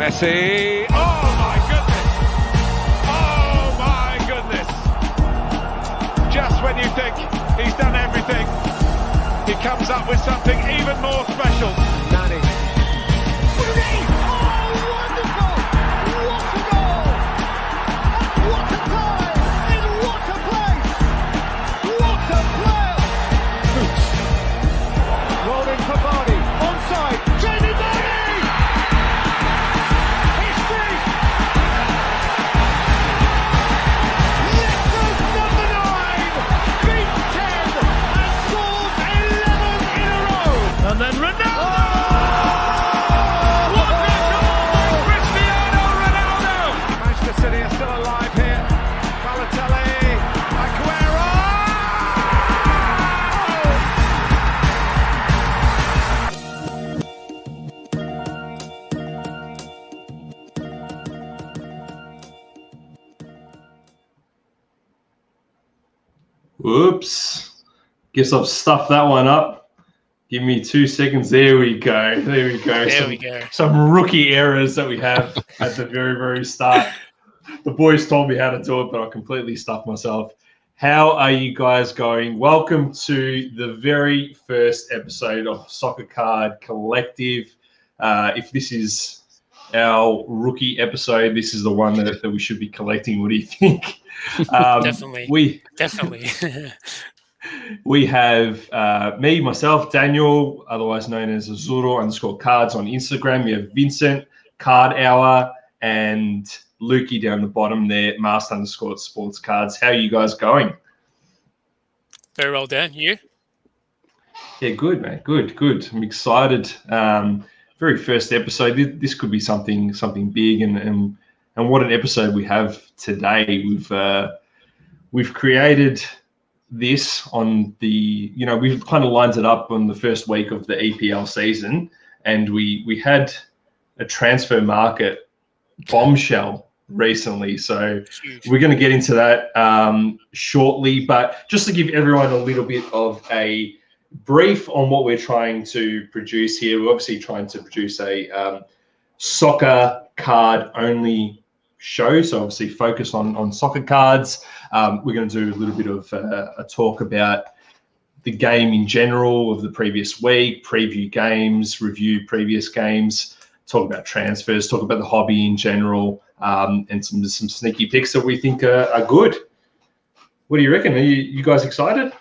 Messi. Oh my goodness. Oh my goodness. Just when you think he's done everything, he comes up with something even more special. Nani. Whoops. Guess I've stuffed that one up. Give me 2 seconds. There we go. There we go. Some rookie errors that we have at the very, very start. The boys told me how to do it, but I completely stuffed myself. How are you guys going? Welcome to the very first episode of Soccer Card Collective. If this is our rookie episode, this is the one that we should be collecting. What do you think? Definitely. We have me, myself, Daniel, otherwise known as Azzurro _cards on Instagram. We have Vincent, Cardhour, and Lukey down the bottom there, Master _sports cards. How are you guys going? Very well, Dan. You? Yeah, good, mate. Good. I'm excited. Very first episode. This could be something big, and what an episode we have today. We've created this on the, we've kind of lined it up on the first week of the EPL season, and we had a transfer market bombshell recently. So we're going to get into that shortly, but just to give everyone a little bit of a brief on what we're trying to produce here. We're obviously trying to produce a soccer card only show, so obviously focus on soccer cards. We're going to do a little bit of a talk about the game in general of the previous week, preview games, review previous games, talk about transfers, talk about the hobby in general, and some sneaky picks that we think are good. What do you reckon? Are you guys excited?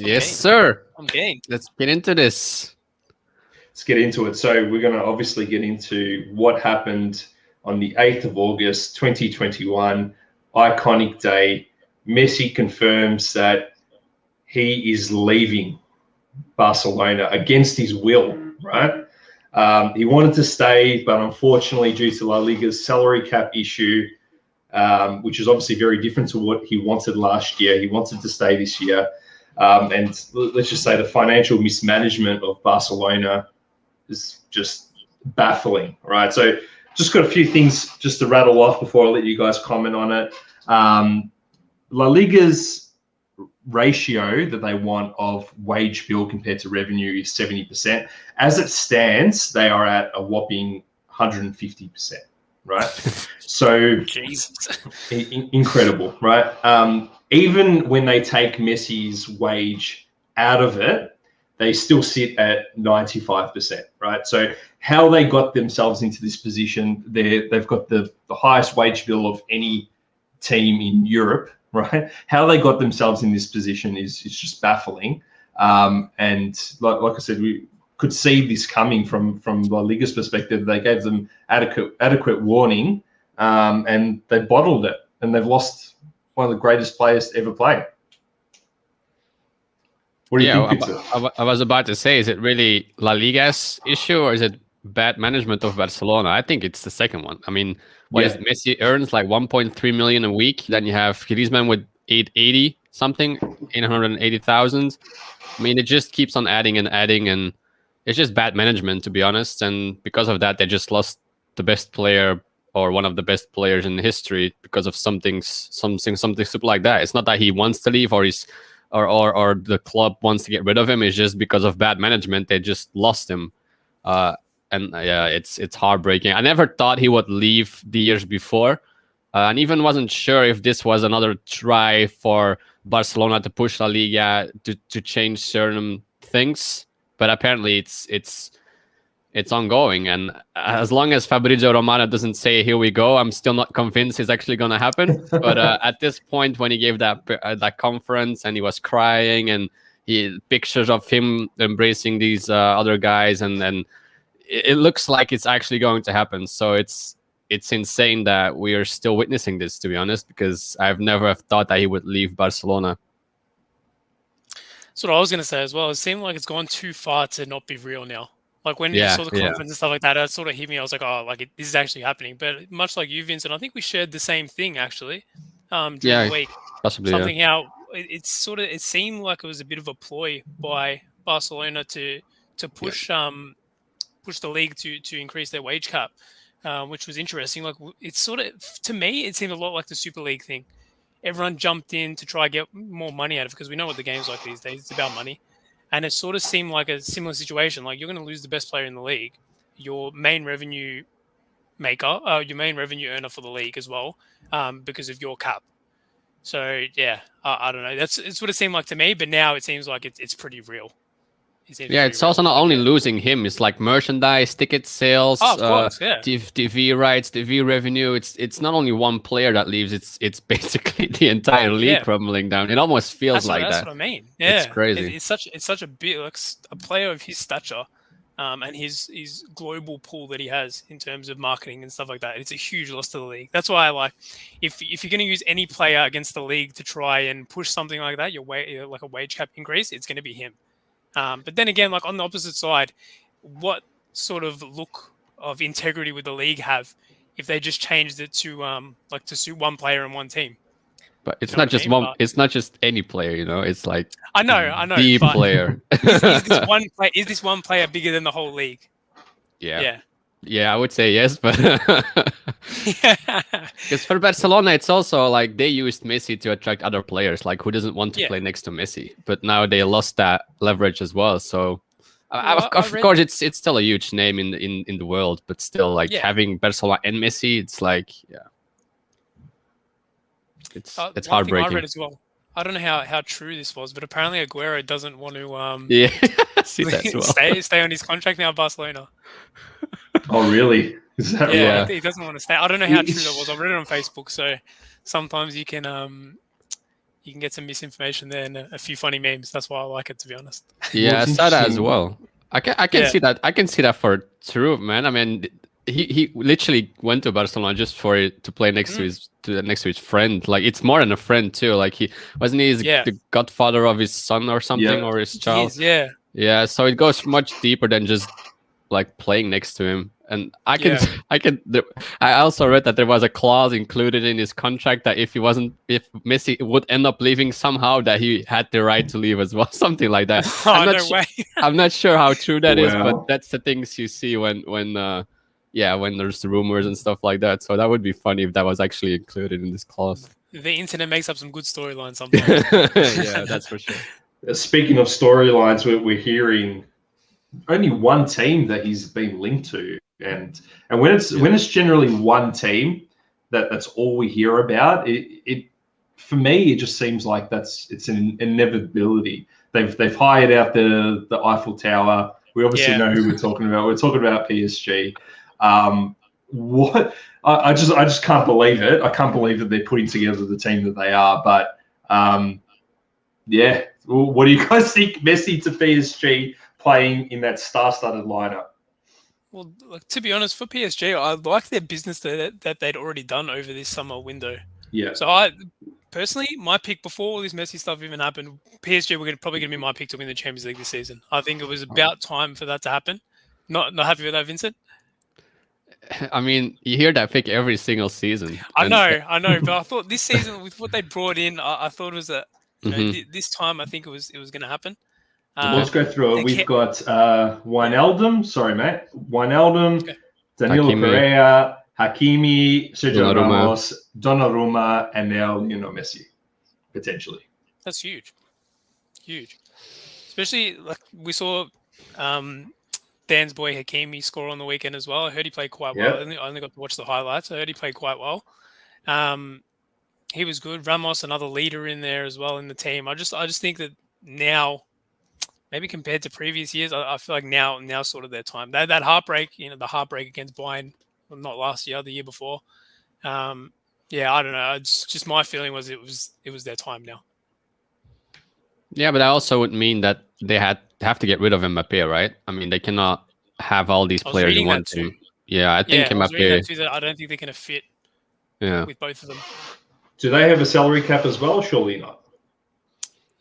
Yes, sir. I'm game. Let's get into this. Let's get into it. So we're going to obviously get into what happened on the 8th of August, 2021, iconic day. Messi confirms that he is leaving Barcelona against his will, right? He wanted to stay, but unfortunately, due to La Liga's salary cap issue, which is obviously very different to what he wanted last year, he wanted to stay this year. And let's just say the financial mismanagement of Barcelona is just baffling, right? So just got a few things just to rattle off before I let you guys comment on it. La Liga's ratio that they want of wage bill compared to revenue is 70%. As it stands, they are at a whopping 150%, right? So incredible, right? Even when they take Messi's wage out of it, they still sit at 95%, right? So how they got themselves into this position, they've got the highest wage bill of any team in Europe, right? How they got themselves in this position is just baffling. And like I said, we could see this coming from La Liga's perspective. They gave them adequate warning, and they bottled it, and they've lost one of the greatest players to ever play. What do you think, Victor? I was about to say, is it really La Liga's issue, or is it bad management of Barcelona? I think it's the second one. I mean, Messi earns like 1.3 million a week. Then you have Griezmann with 880,000. I mean, it just keeps on adding, and it's just bad management, to be honest. And because of that, they just lost the best player, or one of the best players in history, because of something stupid like that. It's not that he wants to leave, or the club wants to get rid of him. It's just because of bad management, they just lost him. and yeah, it's heartbreaking. I never thought he would leave the years before, and even wasn't sure if this was another try for Barcelona to push La Liga to change certain things. But apparently, it's ongoing, and as long as Fabrizio Romano doesn't say "here we go," I'm still not convinced it's actually going to happen. But at this point, when he gave that conference and he was crying, and pictures of him embracing these other guys, and it looks like it's actually going to happen. So it's insane that we are still witnessing this, to be honest, because I've never thought that he would leave Barcelona. That's what I was going to say as well. It seemed like it's gone too far to not be real now. Like when you saw the conference and stuff like that, it sort of hit me. I was like, oh, like this is actually happening. But much like you, Vincent, I think we shared the same thing actually during the week. Possibly, something how it seemed like it was a bit of a ploy by Barcelona to push push the league to increase their wage cap, which was interesting. Like it's sort of, to me, it seemed a lot like the Super League thing. Everyone jumped in to try to get more money out of it because we know what the game's like these days. It's about money. And it sort of seemed like a similar situation. Like you're going to lose the best player in the league, your main revenue maker, your main revenue earner for the league as well, because of your cap. So yeah, I don't know. It's what it seemed like to me. But now it seems like it's pretty real. It's also not only losing him. It's like merchandise, ticket sales, TV rights, TV revenue. It's not only one player that leaves. It's basically the entire league crumbling down. It almost feels like that. That's what I mean. Yeah, it's crazy. It's such a big, like, a player of his stature, and his global pool that he has in terms of marketing and stuff like that. It's a huge loss to the league. That's why I like, if you're going to use any player against the league to try and push something like that, like a wage cap increase, it's going to be him. But then again, like on the opposite side, what sort of look of integrity would the league have if they just changed it to like to suit one player and one team? But it's not just one. It's not just any player, you know. It's like I know the player. Is this one player bigger than the whole league? Yeah, I would say yes, but because for Barcelona, it's also like they used Messi to attract other players. Like who doesn't want to play next to Messi? But now they lost that leverage as well. So of course, it's still a huge name in the world, but still, like having Barcelona and Messi, it's like it's heartbreaking. I read as well. I don't know how true this was, but apparently Aguero doesn't want to see that as well. stay on his contract now at Barcelona. Oh, really? Is that right? He doesn't want to stay. I don't know how true that was. I read it on Facebook, so sometimes you can get some misinformation there and a few funny memes. That's why I like it, to be honest. Yeah, I saw that as well. I can see that. I can see that for true, man. I mean, he literally went to Barcelona just to play next to his friend. Like it's more than a friend too. Like he the godfather of his son or something, or his child. Yeah. So it goes much deeper than just like playing next to him. And I also read that there was a clause included in his contract that if Messi would end up leaving somehow, that he had the right to leave as well, something like that. I'm not sure how true that is, but that's the things you see when there's rumors and stuff like that. So that would be funny if that was actually included in this clause. The internet makes up some good storylines sometimes. Yeah, that's for sure. Speaking of storylines, we're hearing only one team that he's been linked to, and when it's generally one team that's all we hear about, it for me it just seems like it's an inevitability. They've hired out the Eiffel Tower. We obviously know who we're talking about. We're talking about PSG. I just can't believe it. I can't believe that they're putting together the team that they are. But what do you guys think? Messi to PSG playing in that star-studded lineup? Well, to be honest, for PSG, I like their business that they'd already done over this summer window. Yeah. So I personally, my pick before all this Messi stuff even happened, PSG were probably going to be my pick to win the Champions League this season. I think it was about time for that to happen. Not happy with that, Vincent? I mean, you hear that pick every single season. I know, but I thought this season with what they brought in, I thought it was this time I think it was going to happen. Let's go through it. We've got Wijnaldum. Sorry, mate. Wijnaldum, Danilo Pereira, Hakimi, Sergio Ramos, Donnarumma, and now Messi, potentially. That's huge. Especially like we saw Dan's boy Hakimi score on the weekend as well. I heard he played quite Yeah. well. I only got to watch the highlights. I heard he played quite well. He was good. Ramos, another leader in there as well in the team. I just think that now, maybe compared to previous years, I feel like now sort of their time. That heartbreak, the heartbreak against Bayern, well, not last year, the year before. Yeah, I don't know. It's just my feeling was it was their time now. Yeah, but that also would mean that they have to get rid of Mbappe, right? I mean, they cannot have all these players in one team. Yeah, I think I was reading that Mbappe. too, that I don't think they're going to fit Yeah. with both of them. Do they have a salary cap as well? Surely not.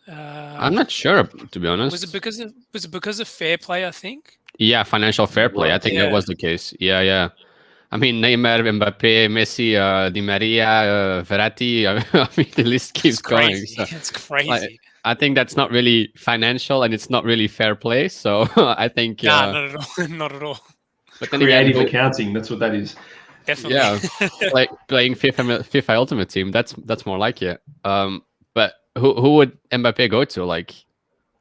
I'm not sure, to be honest. Was it because of fair play? I think. Yeah, financial fair play. I think that was the case. Yeah. I mean, Neymar, Mbappe, Messi, Di Maria, Verratti. I mean, the list keeps going. So, it's crazy. I think that's not really financial, and it's not really fair play. So I think. Nah, not at all. Not at all. But then Creative again, accounting. That's what that is. Definitely. Yeah, playing FIFA Ultimate Team. That's more like it. But who would Mbappe go to? Like,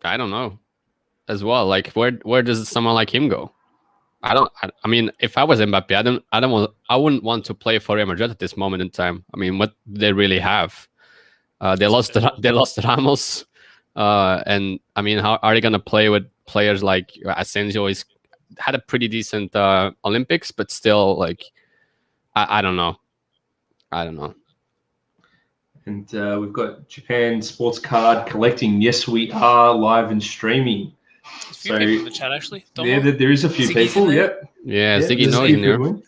I don't know. As well, like where does someone like him go? I mean, if I was Mbappe, I wouldn't want to play for Real Madrid at this moment in time. I mean, what they really have? They lost Ramos, and I mean, how are they gonna play with players like Asensio? He's had a pretty decent Olympics, but still, like, I don't know. And we've got Japan Sports Card Collecting. Yes, we are live and streaming. There's a few people in the chat actually. Yeah, there is a few Ziggy's people. in there. Yep. Yeah, Yeah, Ziggy there's a knows few in there. people in.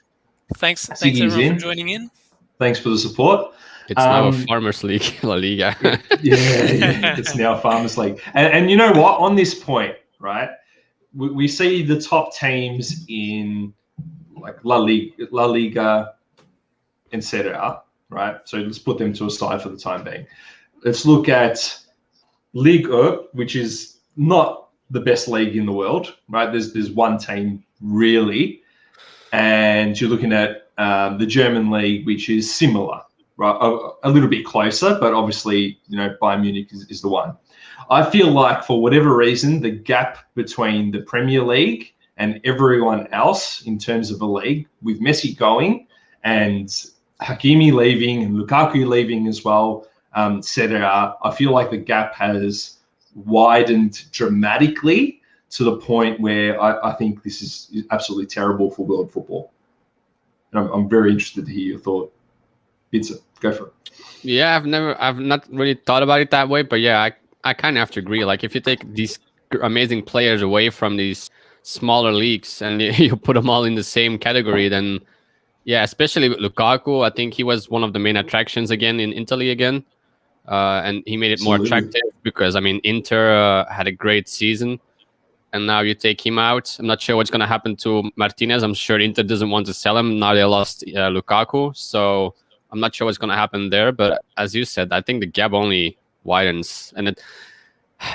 Thanks Ziggy's everyone in. for joining in. Thanks for the support. It's now a Farmers League, La Liga. Yeah, it's now Farmers League. And you know what? On this point, right, we see the top teams in like La Liga, etc. Right? So let's put them to a side for the time being. Let's look at Ligue 1, which is not the best league in the world, right? There's one team really, and you're looking at the German league, which is similar, right? A little bit closer, but obviously, Bayern Munich is the one. I feel like for whatever reason, the gap between the Premier League and everyone else in terms of a league, with Messi going and Hakimi leaving and Lukaku leaving as well, etc., I feel like the gap has widened dramatically to the point where I think this is absolutely terrible for world football. And I'm very interested to hear your thought. Vincent, go for it. Yeah, I've not really thought about it that way, but yeah, I kind of have to agree. Like, if you take these amazing players away from these smaller leagues and you put them all in the same category, then yeah, especially with Lukaku, I think he was one of the main attractions again in Italy again. And he made it more attractive because, I mean, Inter had a great season, and now you take him out. I'm not sure what's going to happen to Martinez. I'm sure Inter doesn't want to sell him. Now they lost Lukaku, so I'm not sure what's going to happen there. But as you said, I think the gap only widens. And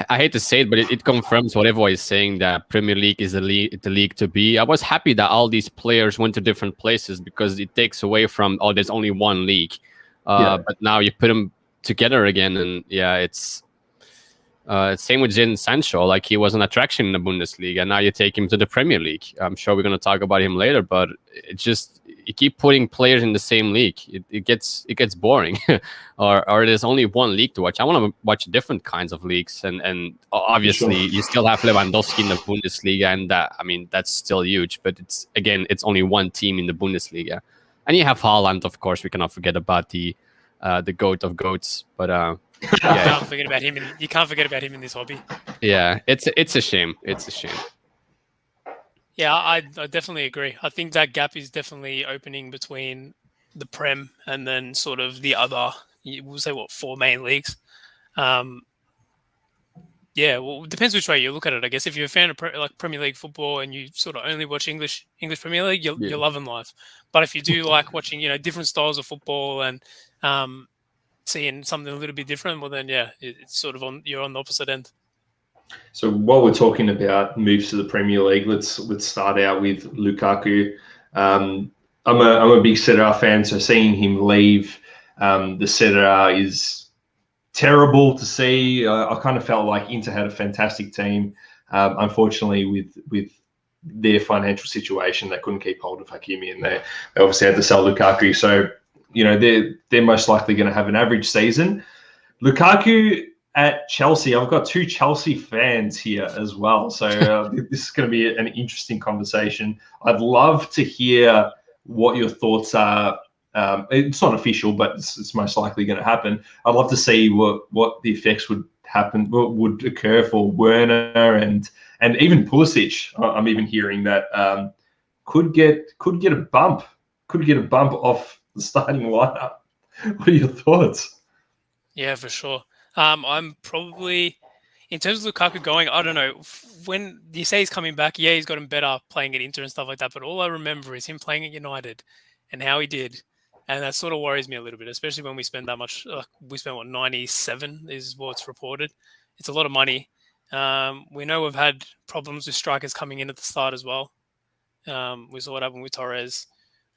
I hate to say it, but it confirms what everyone is saying, that Premier League is the league to be. I was happy that all these players went to different places because it takes away from, there's only one league. But now you put them together again, and yeah, it's same with Jadon Sancho. Like, he was an attraction in the Bundesliga, and now you take him to the Premier League. I'm sure we're going to talk about him later, but it just, you keep putting players in the same league, it gets boring. or there's only one league to watch. I want to watch different kinds of leagues, and obviously you still have Lewandowski in the Bundesliga, and that, I mean, that's still huge, but it's only one team in the Bundesliga. And you have Haaland, of course. We cannot forget about the goat of goats, but yeah. You can't forget about him in this hobby. Yeah, it's a shame. It's a shame. Yeah, I definitely agree. I think that gap is definitely opening between the Prem and then sort of the other, we'll say, 4 main leagues. Yeah, well, it depends which way you look at it, I guess. If you're a fan of Premier League football and you sort of only watch English Premier League, you're loving life. But if you do like watching, different styles of football and seeing something a little bit different, well, then yeah, it's sort of you're on the opposite end. So while we're talking about moves to the Premier League, let's start out with Lukaku. I'm a big Serie A fan, so seeing him leave the Serie A is terrible to see. I kind of felt like Inter had a fantastic team. Unfortunately, with their financial situation. They couldn't keep hold of Hakimi, and they obviously had to sell Lukaku. So, they're most likely going to have an average season. Lukaku at Chelsea. I've got two Chelsea fans here as well. So this is going to be an interesting conversation. I'd love to hear what your thoughts are. It's not official, but it's most likely going to happen. I'd love to see what the effects would occur for Werner and even Pulisic. I'm even hearing that could get a bump off the starting lineup. What are your thoughts? Yeah, for sure. I'm probably, in terms of Lukaku going, I don't know, when you say he's coming back, yeah, he's gotten better playing at Inter and stuff like that, but all I remember is him playing at United and how he did. And that sort of worries me a little bit, especially when we spend that much. We spent, 97 is what's reported. It's a lot of money. We know we've had problems with strikers coming in at the start as well. We saw what happened with Torres.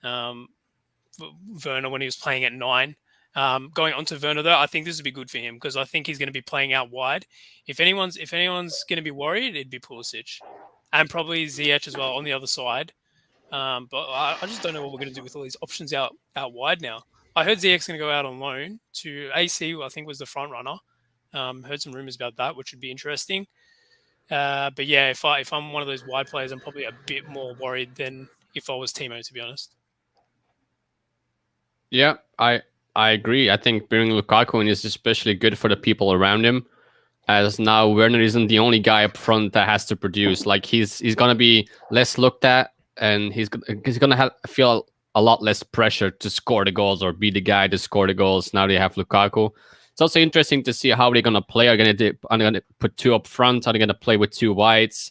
Werner when he was playing at 9. Going on to Werner though, I think this would be good for him because I think he's going to be playing out wide. If anyone's going to be worried, it'd be Pulisic, and probably Ziyech as well on the other side. But I just don't know what we're going to do with all these options out wide now. I heard Ziyech's going to go out on loan to AC, who I think was the front runner. Heard some rumors about that, which would be interesting. But yeah, if I'm one of those wide players, I'm probably a bit more worried than if I was Timo, to be honest. Yeah, I agree. I think bringing Lukaku in is especially good for the people around him, as now Werner isn't the only guy up front that has to produce. Like he's gonna be less looked at, and he's gonna feel a lot less pressure to score the goals or be the guy to score the goals. Now they have Lukaku. It's also interesting to see how they're gonna play. Are they gonna put 2 up front? Are they gonna play with 2 wides?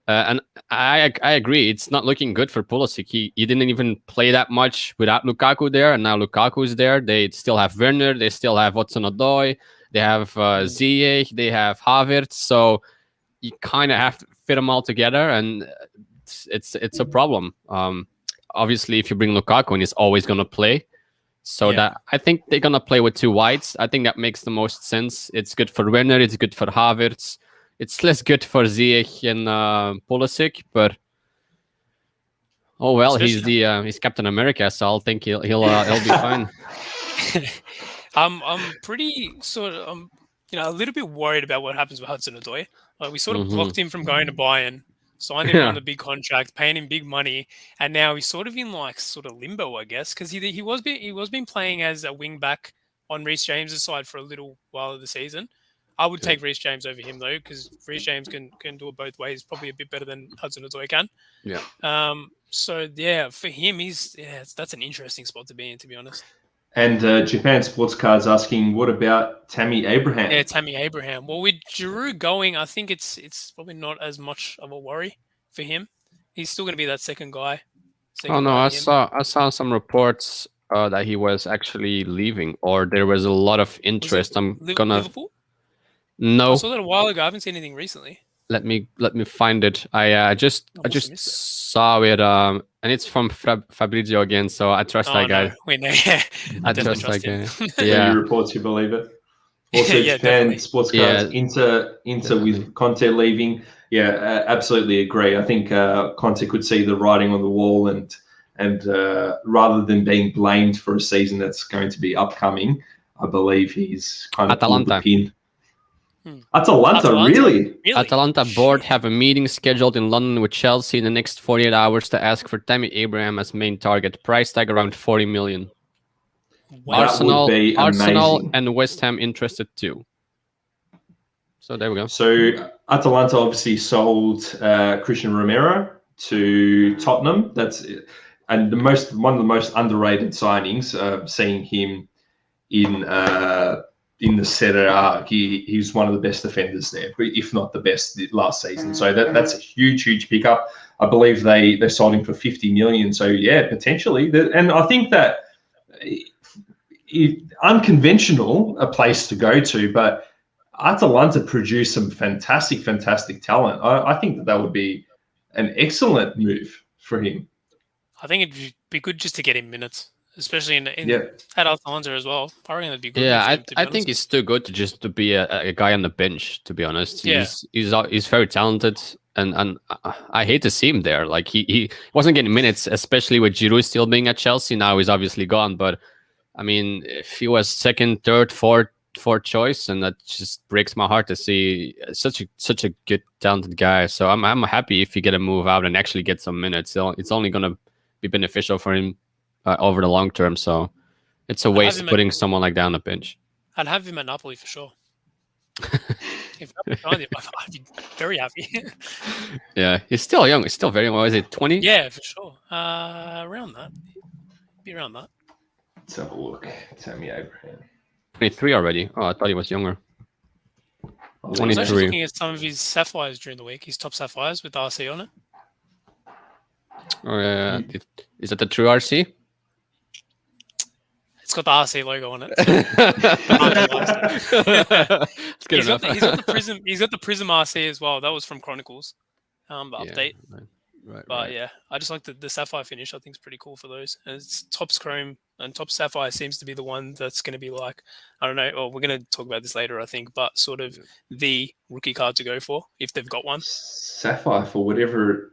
And I agree. It's not looking good for Pulisic. He didn't even play that much without Lukaku there, and now Lukaku is there. They still have Werner. They still have Hudson-Odoi. They have Ziyech. They have Havertz. So you kind of have to fit them all together, and it's a problem. Obviously, if you bring Lukaku in, he's always going to play. So that I think they're going to play with 2 wides. I think that makes the most sense. It's good for Werner. It's good for Havertz. It's less good for Ziyech and Pulisic, but oh well, he's Captain America, so I'll think he'll be fine. I'm pretty sort of a little bit worried about what happens with Hudson-Odoi. Like we sort of blocked him from going to Bayern, signed him on a big contract, paying him big money, and now he's sort of in sort of limbo, I guess, because he was been playing as a wing back on Reece James' side for a little while of the season. I would take Reece James over him though, because Reece James can do it both ways. Probably a bit better than Hudson-Odoi can. Yeah. So yeah, for him, that's an interesting spot to be in, to be honest. And Japan Sports Cards asking, what about Tammy Abraham? Yeah, Tammy Abraham. Well, with Giroud going, I think it's probably not as much of a worry for him. He's still going to be that second guy. I saw some reports that he was actually leaving, or there was a lot of interest. Liverpool? No, I saw that a while ago. I haven't seen anything recently. Let me find it. I just saw it. And it's from Fabrizio again, so I trust that guy. I trust that guy. Yeah, he reports, you believe it. Also, Japan Sports Cards Inter with Conte leaving. Yeah, absolutely agree. I think Conte could see the writing on the wall, and rather than being blamed for a season that's going to be upcoming, I believe he's kind of pulled the pin. Atalanta, really? Atalanta board have a meeting scheduled in London with Chelsea in the next 48 hours to ask for Tammy Abraham as main target. Price tag around 40 million. Wow. Arsenal and West Ham interested too. So there we go. So Atalanta obviously sold Christian Romero to Tottenham. That's it. And one of the most underrated signings. Seeing him in the Serie A, he's one of the best defenders there, if not the best last season. So that's a huge pickup. I believe they sold him for 50 million. So yeah, potentially. And I think that unconventional a place to go to, but Atalanta produced some fantastic talent. I think that would be an excellent move for him. I think it'd be good just to get him minutes, especially at Atalanta as well. I reckon that'd be good. Yeah, I think it's too good to be a guy on the bench. To be honest, he's very talented, and I hate to see him there. Like he wasn't getting minutes, especially with Giroud still being at Chelsea. Now he's obviously gone, but I mean, if he was second, third, fourth choice, and that just breaks my heart to see such a good, talented guy. So I'm happy if he get a move out and actually get some minutes. It's only going to be beneficial for him over the long term. So it's a waste putting someone like that on the bench. I'd have him at Napoli for sure. If Napoli signed him, I'd be very happy. Yeah, he's still young. He's still very young. Is it 20? Yeah, for sure. Around that. Be around that. Let's have a look. Tammy Abraham. 23 already. Oh, I thought he was younger. I was 23. actually looking at some of his sapphires during the week. His top sapphires with RC on it. Oh, yeah. Is that the true RC? It's got the RC logo on it. It's good enough. He's got the Prism. He's got the Prism RC as well. That was from Chronicles, the update. Right. Yeah, I just like the sapphire finish. I think it's pretty cool for those. And it's Topps Chrome and Top Sapphire seems to be the one that's going to be like, I don't know. Well, we're going to talk about this later, I think, but sort of the rookie card to go for if they've got one. Sapphire, for whatever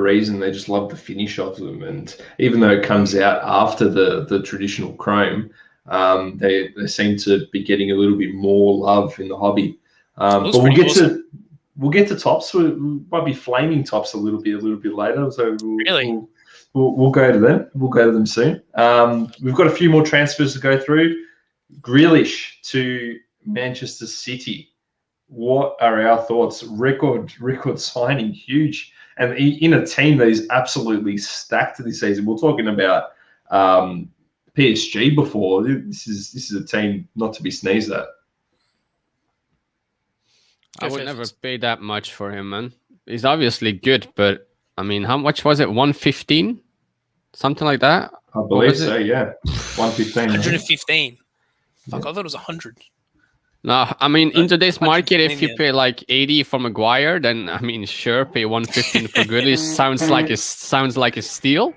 reason, they just love the finish of them, and even though it comes out after the traditional Chrome, they seem to be getting a little bit more love in the hobby. But we'll get to tops. We might be flaming tops a little bit later. So we'll go to them. We'll go to them soon. We've got a few more transfers to go through. Grealish to Manchester City. What are our thoughts? Record signing, huge, and in a team that is absolutely stacked this season. We're talking about PSG before. This is a team not to be sneezed at. I would never pay that much for him, man. He's obviously good, but I mean, how much was it? 115, something like that. I believe so. Yeah, 115. 115. Fuck, I thought it was 100. No, I mean, in today's market, if you pay like 80 for Maguire, then I mean, sure, pay 115 for Grealish. sounds like a steal.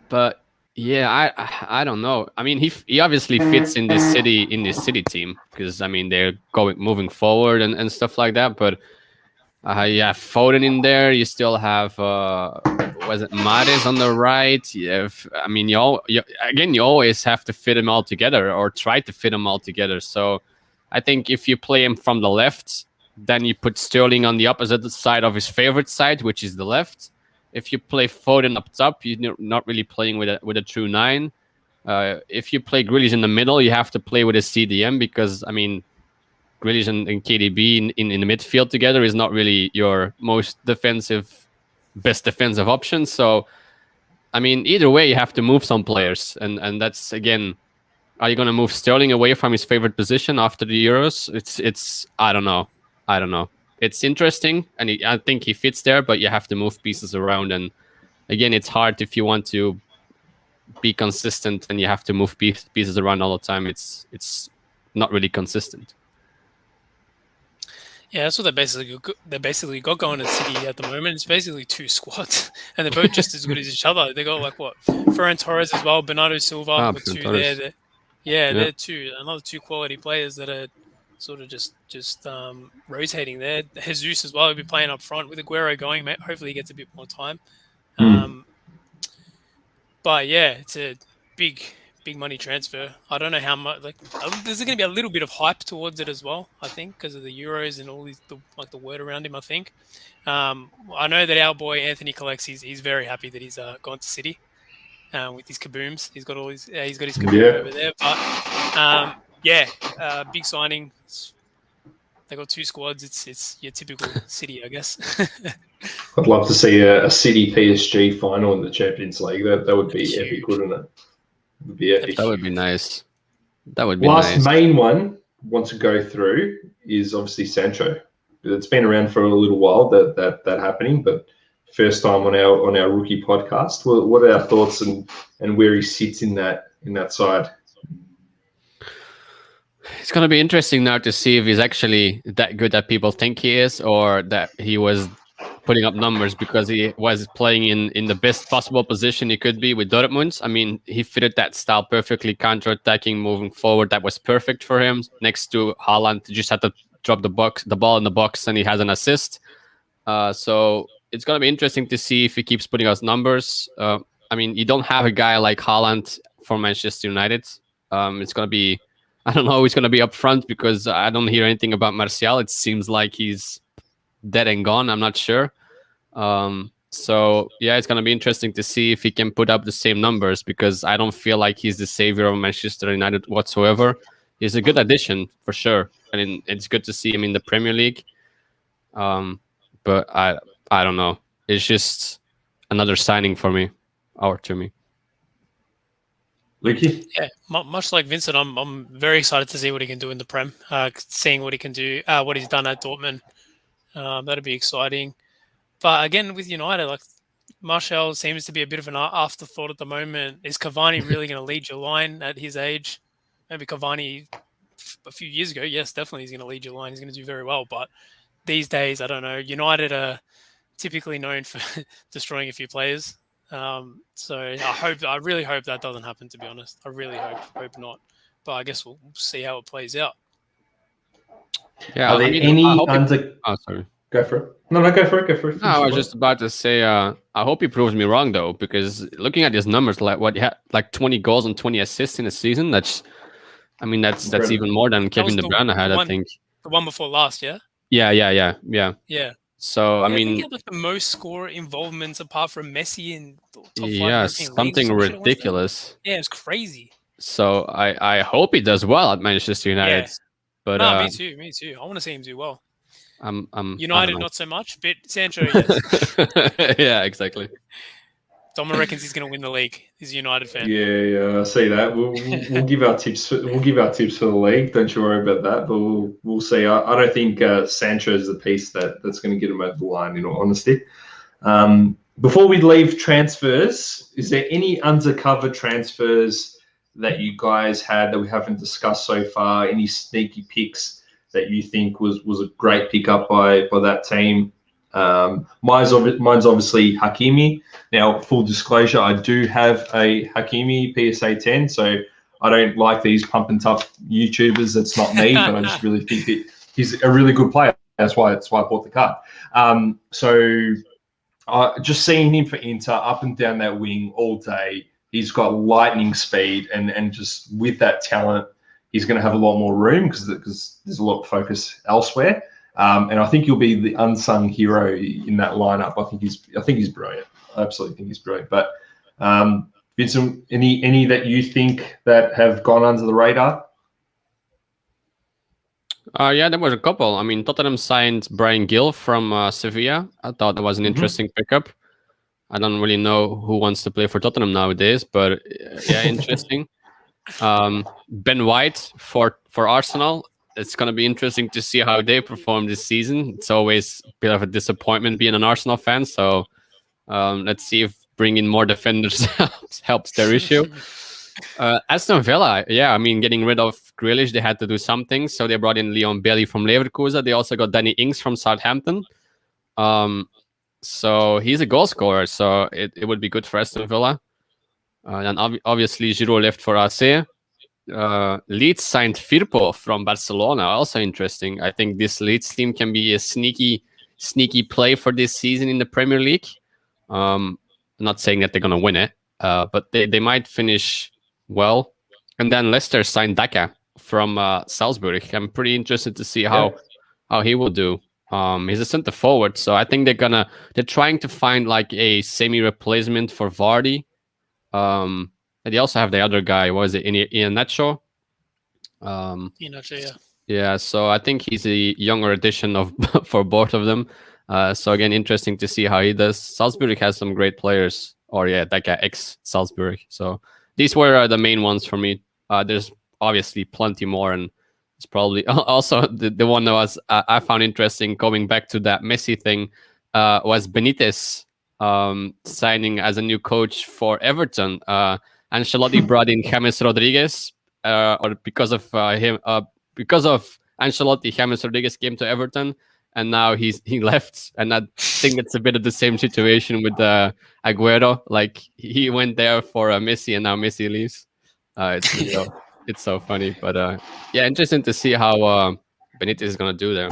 But yeah, I don't know. I mean, he obviously fits in this city team because I mean they're moving forward and stuff like that. But you have Foden in there. You still have was it Mahrez on the right? I mean, you always have to fit them all together or try to fit them all together. So I think if you play him from the left, then you put Sterling on the opposite side of his favorite side, which is the left. If you play Foden up top, you're not really playing with a true 9. If you play Grealish in the middle, you have to play with a CDM because, I mean, Grealish and KDB in the midfield together is not really your best defensive option. So, I mean, either way, you have to move some players. And that's, again, are you going to move Sterling away from his favorite position after the Euros? It's I don't know. It's interesting, and I think he fits there, but you have to move pieces around. And again, it's hard if you want to be consistent and you have to move pieces around all the time. It's not really consistent. Yeah, that's what they basically got going at City at the moment. It's basically 2 squads, and they're both just as good as each other. They got like what, Ferran Torres as well, Bernardo Silva, with 2 there. They're another 2 quality players that are sort of just rotating there. Jesus as well will be playing up front with Aguero going. Hopefully he gets a bit more time. But yeah, it's a big money transfer. I don't know how much. Like, there's going to be a little bit of hype towards it as well, I think, because of the Euros and all the word around him. I think. I know that our boy Anthony collects. He's very happy that he's gone to City with his kabooms. He's got his kaboom over there. But big signing. They got 2 squads. It's your typical City, I guess. I'd love to see a City PSG final in the Champions League. That would be epic, wouldn't it? It would be epic. That would be nice. That would be Last main one I want to go through is obviously Sancho. It's been around for a little while that happening, but first time on our rookie podcast. What are our thoughts and where he sits in that side? It's going to be interesting now to see if he's actually that good that people think he is, or that he was putting up numbers because he was playing in the best possible position he could be with Dortmund. I mean, he fitted that style perfectly, counter-attacking, moving forward. That was perfect for him. Next to Haaland, just had to drop the ball in the box, and he has an assist. So it's gonna be interesting to see if he keeps putting us numbers. I mean, you don't have a guy like Haaland for Manchester United. It's gonna be, I don't know who's gonna be up front because I don't hear anything about Martial. It seems like he's dead and gone. I'm not sure. So yeah, it's gonna be interesting to see if he can put up the same numbers because I don't feel like he's the savior of Manchester United whatsoever. He's a good addition for sure. I mean, it's good to see him in the Premier League. But I don't know. It's just another signing for me, or to me. Lukey? Yeah, much like Vincent, I'm very excited to see what he can do in the Prem. Seeing what he can do, what he's done at Dortmund, that'd be exciting. But again, with United, like Martial seems to be a bit of an afterthought at the moment. Is Cavani really going to lead your line at his age? Maybe Cavani a few years ago, yes, definitely he's going to lead your line. He's going to do very well. But these days, I don't know. United are typically known for destroying a few players. So I really hope that doesn't happen, to be honest. I really hope not. But I guess we'll see how it plays out. Yeah, Are there Oh, sorry. Go for it. No, go for it. No, I was just about to say, I hope he proves me wrong though, because looking at his numbers, like what he had, like 20 goals and 20 assists in a season. That's even more than Kevin De Bruyne had, I think. The one before last, yeah. Yeah. So I mean, he had like the most score involvements apart from Messi in the top 5 yeah, European something leagues ridiculous. Yeah, it's crazy. So I hope he does well at Manchester United. Yeah. But no, me too. I want to see him do well. I'm United not so much, but Sancho, yes. Yeah, exactly. Dom reckons he's going to win the league. He's a United fan. Yeah, I see that. We'll give our tips. We'll give our tips for the league. Don't you worry about that. But we'll see. I don't think Sancho is the piece that's going to get him over the line. In all honesty. Before we leave transfers, is there any undercover transfers that you guys had that we haven't discussed so far? Any sneaky picks that you think was a great pickup by that team? Mine's obviously Hakimi. Now, full disclosure, I do have a Hakimi PSA 10, so I don't like these pump and tough YouTubers. That's not me, but I just really think he's a really good player. That's why I bought the card. So just seeing him for Inter up and down that wing all day, he's got lightning speed, and just with that talent, he's going to have a lot more room because there's a lot of focus elsewhere. And I think he'll be the unsung hero in that lineup. I think he's brilliant. I absolutely think he's brilliant. But Vincent, any that you think that have gone under the radar? Yeah, there was a couple. I mean, Tottenham signed Brian Gill from Sevilla. I thought that was an interesting pickup. I don't really know who wants to play for Tottenham nowadays, but yeah, interesting. Ben White for Arsenal. It's going to be interesting to see how they perform this season. It's always a bit of a disappointment being an Arsenal fan. So let's see if bringing more defenders helps their issue. Aston Villa, yeah, I mean, getting rid of Grealish, they had to do something. So they brought in Leon Bailey from Leverkusen. They also got Danny Ings from Southampton. So he's a goal scorer. So it would be good for Aston Villa. And obviously, Giroud left for AC. Leeds signed Firpo from Barcelona. Also interesting. I think this Leeds team can be a sneaky play for this season in the Premier League. I'm not saying that they're going to win it, but they might finish well. And then Leicester signed Daka from Salzburg. I'm pretty interested to see how he will do. He's a center forward, so I think they're trying to find like a semi replacement for Vardy. And they also have the other guy. What is it? Iheanacho? Iheanacho, yeah. Yeah, so I think he's a younger addition for both of them. So again, interesting to see how he does. Salzburg has some great players. That guy ex-Salzburg. So these were the main ones for me. There's obviously plenty more, and it's probably also the one that I found interesting. Going back to that Messi thing, was Benitez signing as a new coach for Everton. Ancelotti brought in James Rodriguez, or because of Ancelotti, James Rodriguez came to Everton, and now he left. And I think it's a bit of the same situation with Aguero. Like he went there for Messi, and now Messi leaves. It's so funny, but yeah, interesting to see how Benitez is going to do there.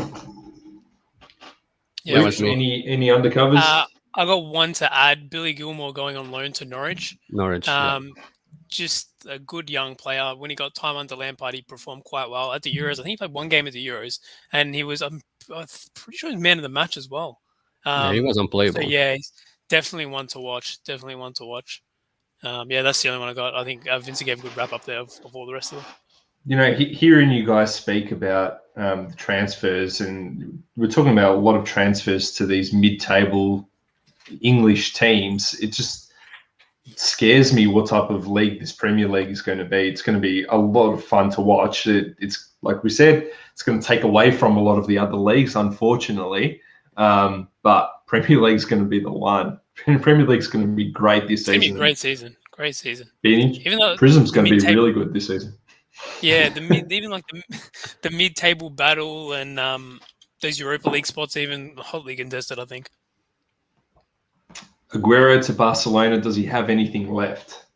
Yeah, That Luke, was me. any undercovers? I got one to add. Billy Gilmore going on loan to Norwich. Norwich. Yeah. Just a good young player. When he got time under Lampard, he performed quite well at the Euros. I think he played one game at the Euros, and he was, I'm pretty sure, he was man of the match as well. Yeah, he was unplayable. So yeah, he's definitely one to watch. Yeah, that's the only one I got. I think Vincent gave a good wrap up there of all the rest of them. You know, hearing you guys speak about the transfers, and we're talking about a lot of transfers to these mid-table English teams, it just scares me what type of league this Premier League is going to be. It's going to be a lot of fun to watch. It's like we said, it's going to take away from a lot of the other leagues, unfortunately. But Premier League's going to be the one. Premier League's going to be great this season. It's going to be a great season. Even though Prism's going to be really good this season. Yeah, even like the mid-table battle and those Europa League spots, even hotly contested, I think. Aguero to Barcelona, does he have anything left?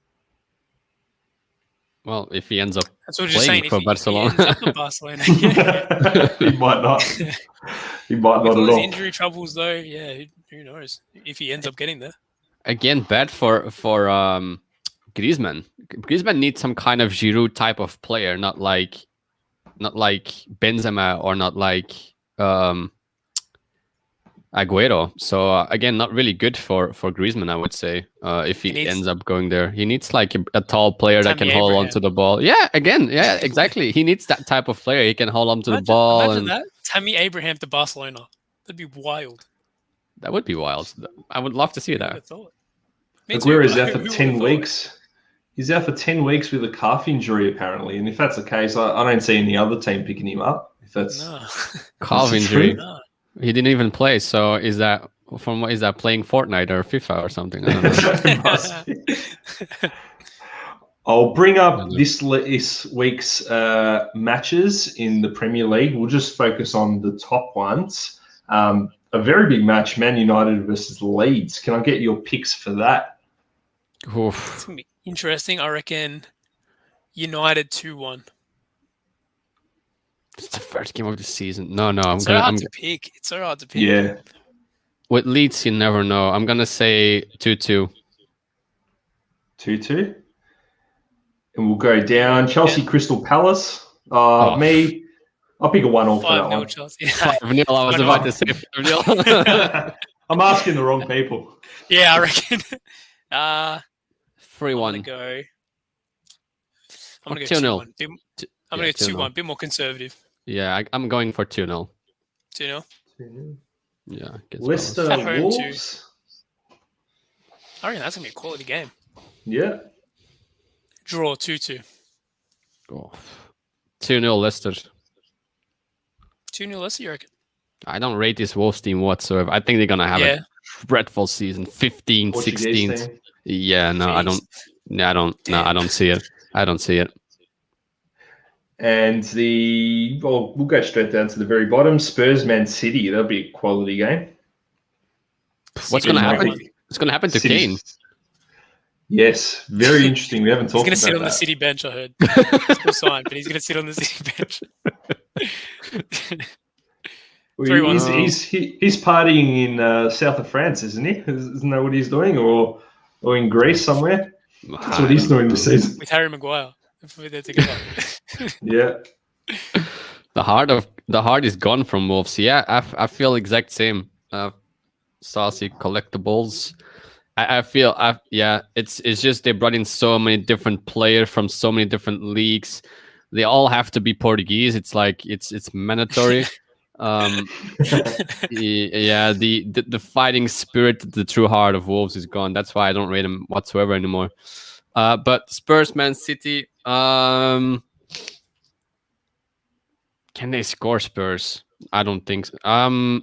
Well, if he ends up That's what playing for Barcelona. He ends up at Barcelona. Yeah. He might not. He might With not all at his all. injury troubles, though, yeah, who knows if he ends up getting there. Again, bad for Griezmann. Griezmann needs some kind of Giroud type of player, not like Benzema or not like Aguero. So again, not really good for Griezmann, I would say. If he ends up going there, he needs like a tall player that can hold on to the ball. Yeah, exactly. He needs that type of player. He can hold on to the ball. Imagine that. Tammy Abraham to Barcelona. That'd be wild. That would be wild. I would love to see that. Aguero's out for 10 weeks. He's out for 10 weeks with a calf injury, apparently. And if that's the case, I don't see any other team picking him up. If that's calf injury. No. He didn't even play. So is that playing Fortnite or FIFA or something? I don't know. I'll bring up this week's matches in the Premier League. We'll just focus on the top ones. A very big match, Man United versus Leeds. Can I get your picks for that? Oof. It's going to be interesting. I reckon United 2-1. It's the first game of the season. No, It's so hard to pick. Yeah. With Leeds, you never know. I'm going to say 2-2. 2-2. And we'll go down. Chelsea Crystal Palace. Me. I'll pick a 1-1 for that one. Chelsea. 5-0. I was about to say 5-0. I'm asking the wrong people. Yeah, I reckon. 3-1. I'm going to go 2-0. I'm going to go 2-1. A bit more conservative. Yeah, I'm going for 2-0. 2-0? Yeah. Leicester Wolves. I reckon that's going to be a quality game. Yeah. Draw 2-2. Oh. 2-0 Leicester. 2-0 Leicester, you reckon? I don't rate this Wolves team whatsoever. I think they're going to have a dreadful season. 15, 16. Yeah, no, I don't. No, I don't. No, I don't see it. I don't see it. And we'll go straight down to the very bottom. Spurs Man City. That'll be a quality game. What's going to happen? It's going to happen to Kane. Yes, very interesting. We haven't talked about that. He's going to sit on the City bench, I heard. Still signed, but he's going to sit on the City bench. He's partying in south of France, isn't he? Isn't that what he's doing? Or in Greece somewhere? That's what he's doing this season. With Harry Maguire. If we're there together. Yeah. The heart is gone from Wolves. Yeah, I feel exact same. Saucy collectibles. I feel it's just they brought in so many different players from so many different leagues. They all have to be Portuguese. It's like it's mandatory. Yeah, the fighting spirit, the true heart of Wolves is gone. That's why I don't rate them whatsoever anymore. But Spurs Man City, can they score Spurs? I don't think so. 0-3.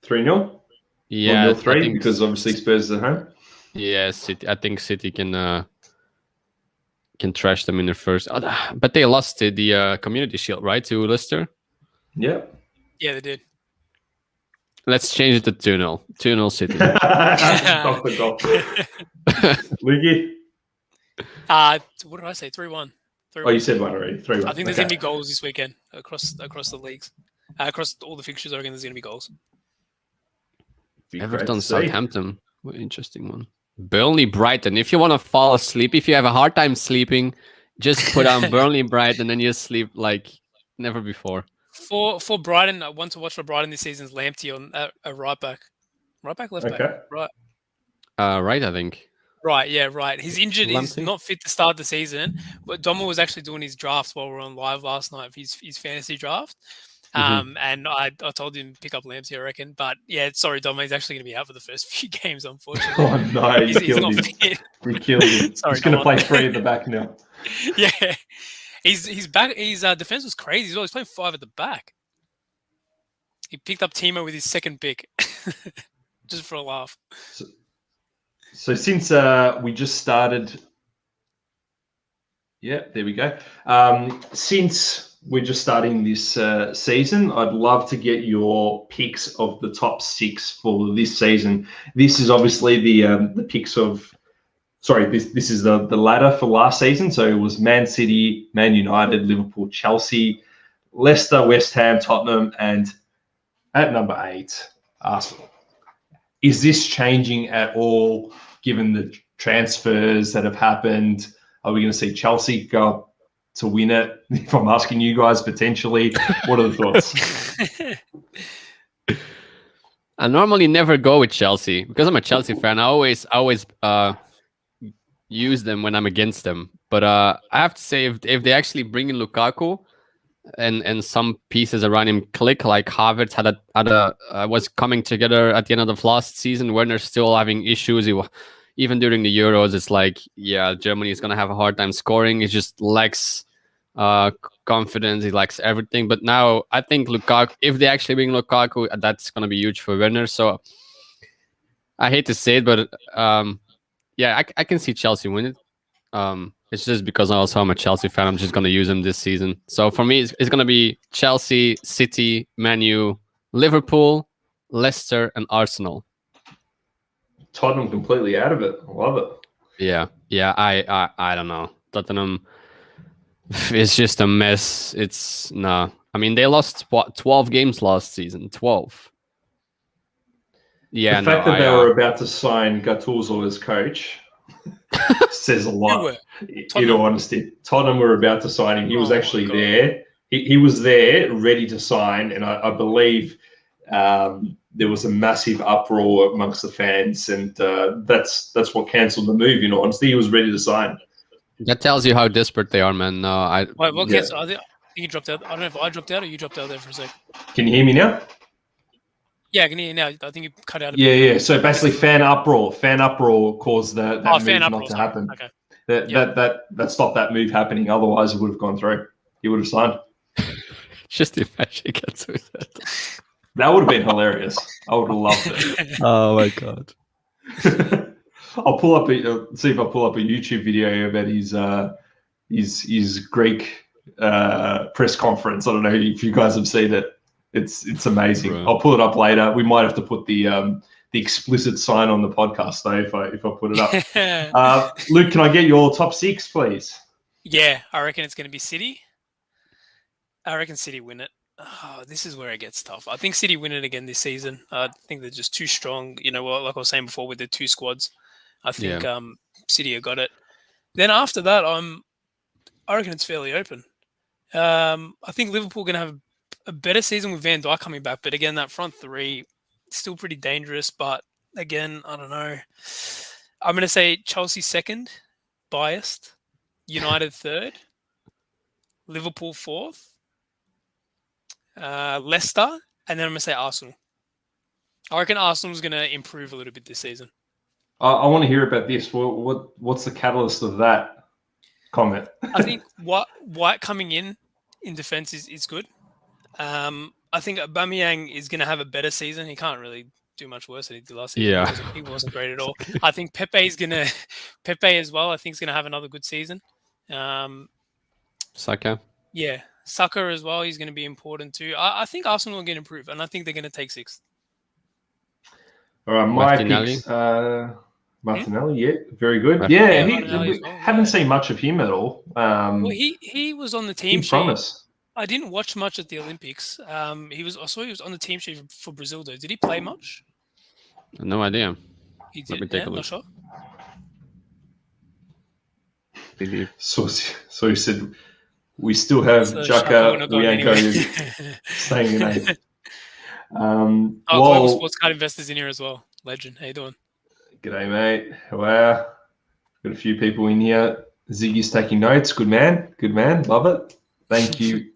3-0? Yeah, 0-3 because obviously Spurs is at home. Yeah, City. I think City can trash them in the first. But they lost the Community Shield, right, to Leicester? Yeah. Yeah, they did. Let's change it to 2-0. 2-0 City. Off the goal. Luigi? What did I say? 3-1. Oh, you said one already. 3-1. I think there's going to be goals this weekend across the leagues. Across all the fixtures, I reckon there's going to be goals. Everton, Southampton. What an interesting one. Burnley, Brighton. If you want to fall asleep, if you have a hard time sleeping, just put on Burnley, Brighton, and you sleep like never before. For Brighton, I want to watch for Brighton this season is Lamptey on a right back. Right back, left back? Right. Right, I think. Right, yeah, right. He's injured. Lamptey? He's not fit to start the season. But Doma was actually doing his drafts while we were on live last night for his fantasy draft. And I told him to pick up Lamptey, I reckon. But yeah, sorry, Doma, he's actually going to be out for the first few games, unfortunately. Oh, no, he's not fit. We killed him. Sorry, he's going to play 3 at the back now. Yeah. His back. His defense was crazy as well. He's playing 5 at the back. He picked up Timo with his second pick, just for a laugh. So since we just started, yeah, there we go. Since we're just starting this season, I'd love to get your picks of the top 6 for this season. This is obviously the picks of. Sorry, this is the ladder for last season. So it was Man City, Man United, Liverpool, Chelsea, Leicester, West Ham, Tottenham, and at number 8, Arsenal. Is this changing at all given the transfers that have happened? Are we going to see Chelsea go up to win it? If I'm asking you guys potentially, what are the thoughts? I normally never go with Chelsea because I'm a Chelsea fan. I always use them when I'm against them. But I have to say, if they actually bring in Lukaku and some pieces around him click, like Havertz was coming together at the end of the last season, Werner's still having issues. Even during the Euros, it's like, yeah, Germany is going to have a hard time scoring. It just lacks confidence. He lacks everything. But now I think Lukaku, if they actually bring Lukaku, that's going to be huge for Werner. So I hate to say it, but yeah, I can see Chelsea win it. It's just because also I'm a Chelsea fan. I'm just going to use him this season. So for me, it's going to be Chelsea, City, Man U, Liverpool, Leicester, and Arsenal. Tottenham completely out of it. I love it. Yeah. I don't know. Tottenham, it's just a mess. It's no. I mean, they lost 12 games last season. 12. Yeah. The fact that they were about to sign Gattuso as coach says a lot. In all honesty, Tottenham were about to sign him. He was actually there. He was there, ready to sign, and I believe there was a massive uproar amongst the fans, and that's what cancelled the move. In all honesty, he was ready to sign. That tells you how desperate they are, man. No, Wait, what cancelled? I think you dropped out. I don't know if I dropped out or you dropped out there for a sec. Can you hear me now? Yeah, I can hear you now. I think you cut out a bit. Yeah. So basically, fan uproar caused that move not to happen. Okay. That stopped that move happening. Otherwise, it would have gone through. He would have signed. Just imagine gets with that. That would have been hilarious. I would have loved it. Oh my god! I'll pull up see if I pull up a YouTube video about his Greek press conference. I don't know if you guys have seen it. It's amazing. Right. I'll pull it up later. We might have to put the explicit sign on the podcast though if I put it up. Luke, can I get your top 6, please? Yeah, I reckon it's going to be City. I reckon City win it. Oh, this is where it gets tough. I think City win it again this season. I think they're just too strong. You know, like I was saying before with the 2 squads. I think City have got it. Then after that, I reckon it's fairly open. I think Liverpool are going to have a better season with Van Dijk coming back. But again, that front 3 still pretty dangerous. But again, I don't know. I'm going to say Chelsea 2nd, biased. United 3rd. Liverpool 4th. Leicester, and then I'm going to say Arsenal. I reckon Arsenal's going to improve a little bit this season. I want to hear about this. What's the catalyst of that comment? I think White coming in defense is good. I think Aubameyang is going to have a better season. He can't really do much worse than he did last season. Yeah. He wasn't great at all. I think Pepe as well, I think is going to have another good season. Saka. Yeah. Saka as well, he's going to be important too. I think Arsenal are going to improve, and I think they're going to take 6th. All right, my picks. Martinelli, yeah, very good. Martinelli. Yeah, Martinelli we as well, haven't yeah. seen much of him at all. Well, he was on the team Big sheet. promise. I didn't watch much at the Olympics. I saw he was on the team sheet for Brazil though. Did he play much? No idea. He Let did. me take a Not look. sure. So he said, we still have So Xhaka, Xhaka, we're not going Wianko anywhere. staying in eighth. Global Well, Sports Card Investors in here as well. Legend. How you doing? g'day, mate. Wow. Got a few people in here. Ziggy's taking notes. Good man. Good man. Love it. Thank you.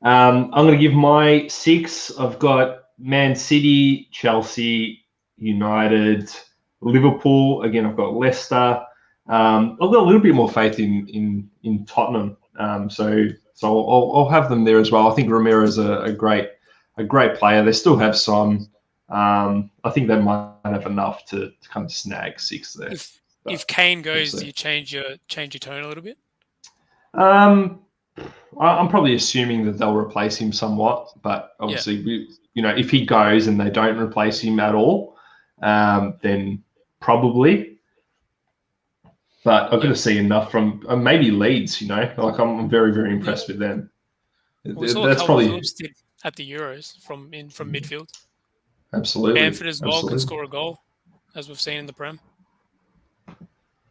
I'm going to give my 6. I've got Man City, Chelsea, United, Liverpool. Again, I've got Leicester. I've got a little bit more faith in Tottenham. So I'll have them there as well. I think Romero's a great player. They still have some. I think they might have enough to kind of snag 6 there. If Kane goes, we'll do you change your tone a little bit? I'm probably assuming that they'll replace him somewhat, but obviously, if he goes and they don't replace him at all, then probably. But I've got to see enough from maybe Leeds. I'm very, very impressed with them. We saw That's Calvin probably Phillips did at the Euros from midfield. absolutely. Bamford as well absolutely. can score a goal, as we've seen in the Prem.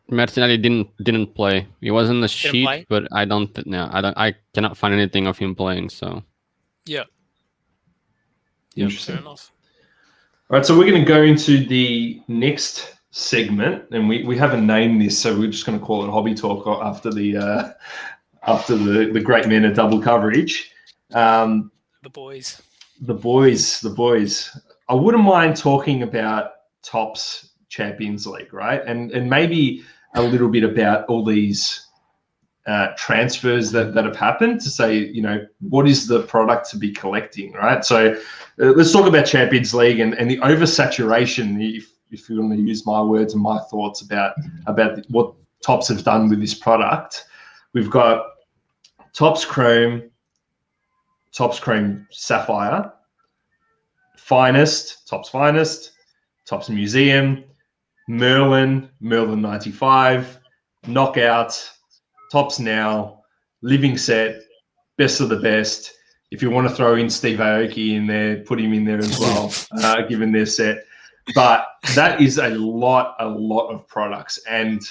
Martinelli didn't play. He was on the sheet, play? but I cannot find anything of him playing. So Yeah. Interesting. Fair enough. All right, so we're going to go into the next segment, and we haven't named this, so we're just going to call it Hobby Talk after the great men of double coverage. The boys. The boys. I wouldn't mind talking about Topps Champions League, right? And maybe a little bit about all these transfers that have happened to say, what is the product to be collecting, right? So let's talk about Champions League and the oversaturation, if you want to use my words and my thoughts about what Topps have done with this product. We've got Topps Chrome Sapphire, Topps Finest, Topps Museum, Merlin 95, Knockout, Topps Now, Living Set, Best of the Best. If you want to throw in Steve Aoki in there, put him in there as well, given their set. But that is a lot of products. And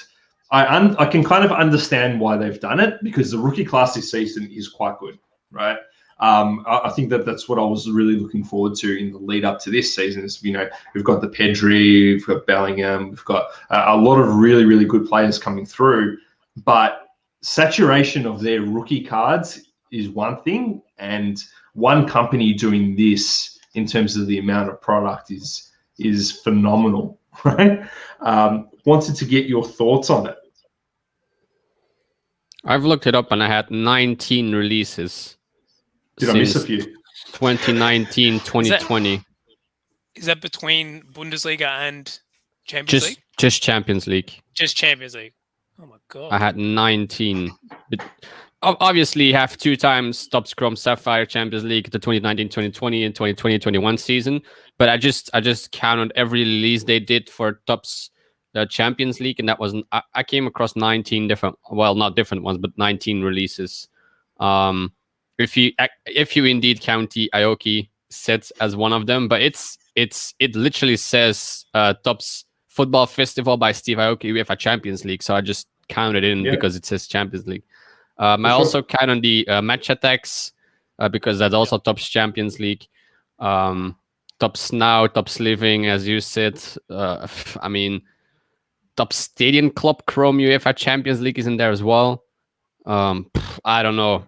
I can kind of understand why they've done it, because the rookie class this season is quite good, right? I think that's what I was really looking forward to in the lead up to this season. Is we've got the Pedri, we've got Bellingham, we've got a lot of really, really good players coming through. But saturation of their rookie cards is one thing, and one company doing this in terms of the amount of product is phenomenal, right? Wanted to get your thoughts on it. I've looked it up, and I had 19 releases. Did I miss a few? 2019, 2020. Is that between Bundesliga and Champions League? Just Champions League. Just Champions League. Oh my god. I had 19. Obviously, you have 2 times Topps Chrome Sapphire Champions League, the 2019-2020 and 2020-21 season. But I just counted every release they did for Topps Champions League, and that was I came across 19 different, well, not different ones, but 19 releases. If you indeed count the Aoki sets as one of them, but it literally says Topps Football Festival by Steve Aoki UEFA Champions League, so I just counted it in because it says Champions League. I also count on the Match Attacks because that's also Topps Champions League. Topps Now, Topps Living, as you said. Topps Stadium Club Chrome UEFA Champions League is in there as well. I don't know.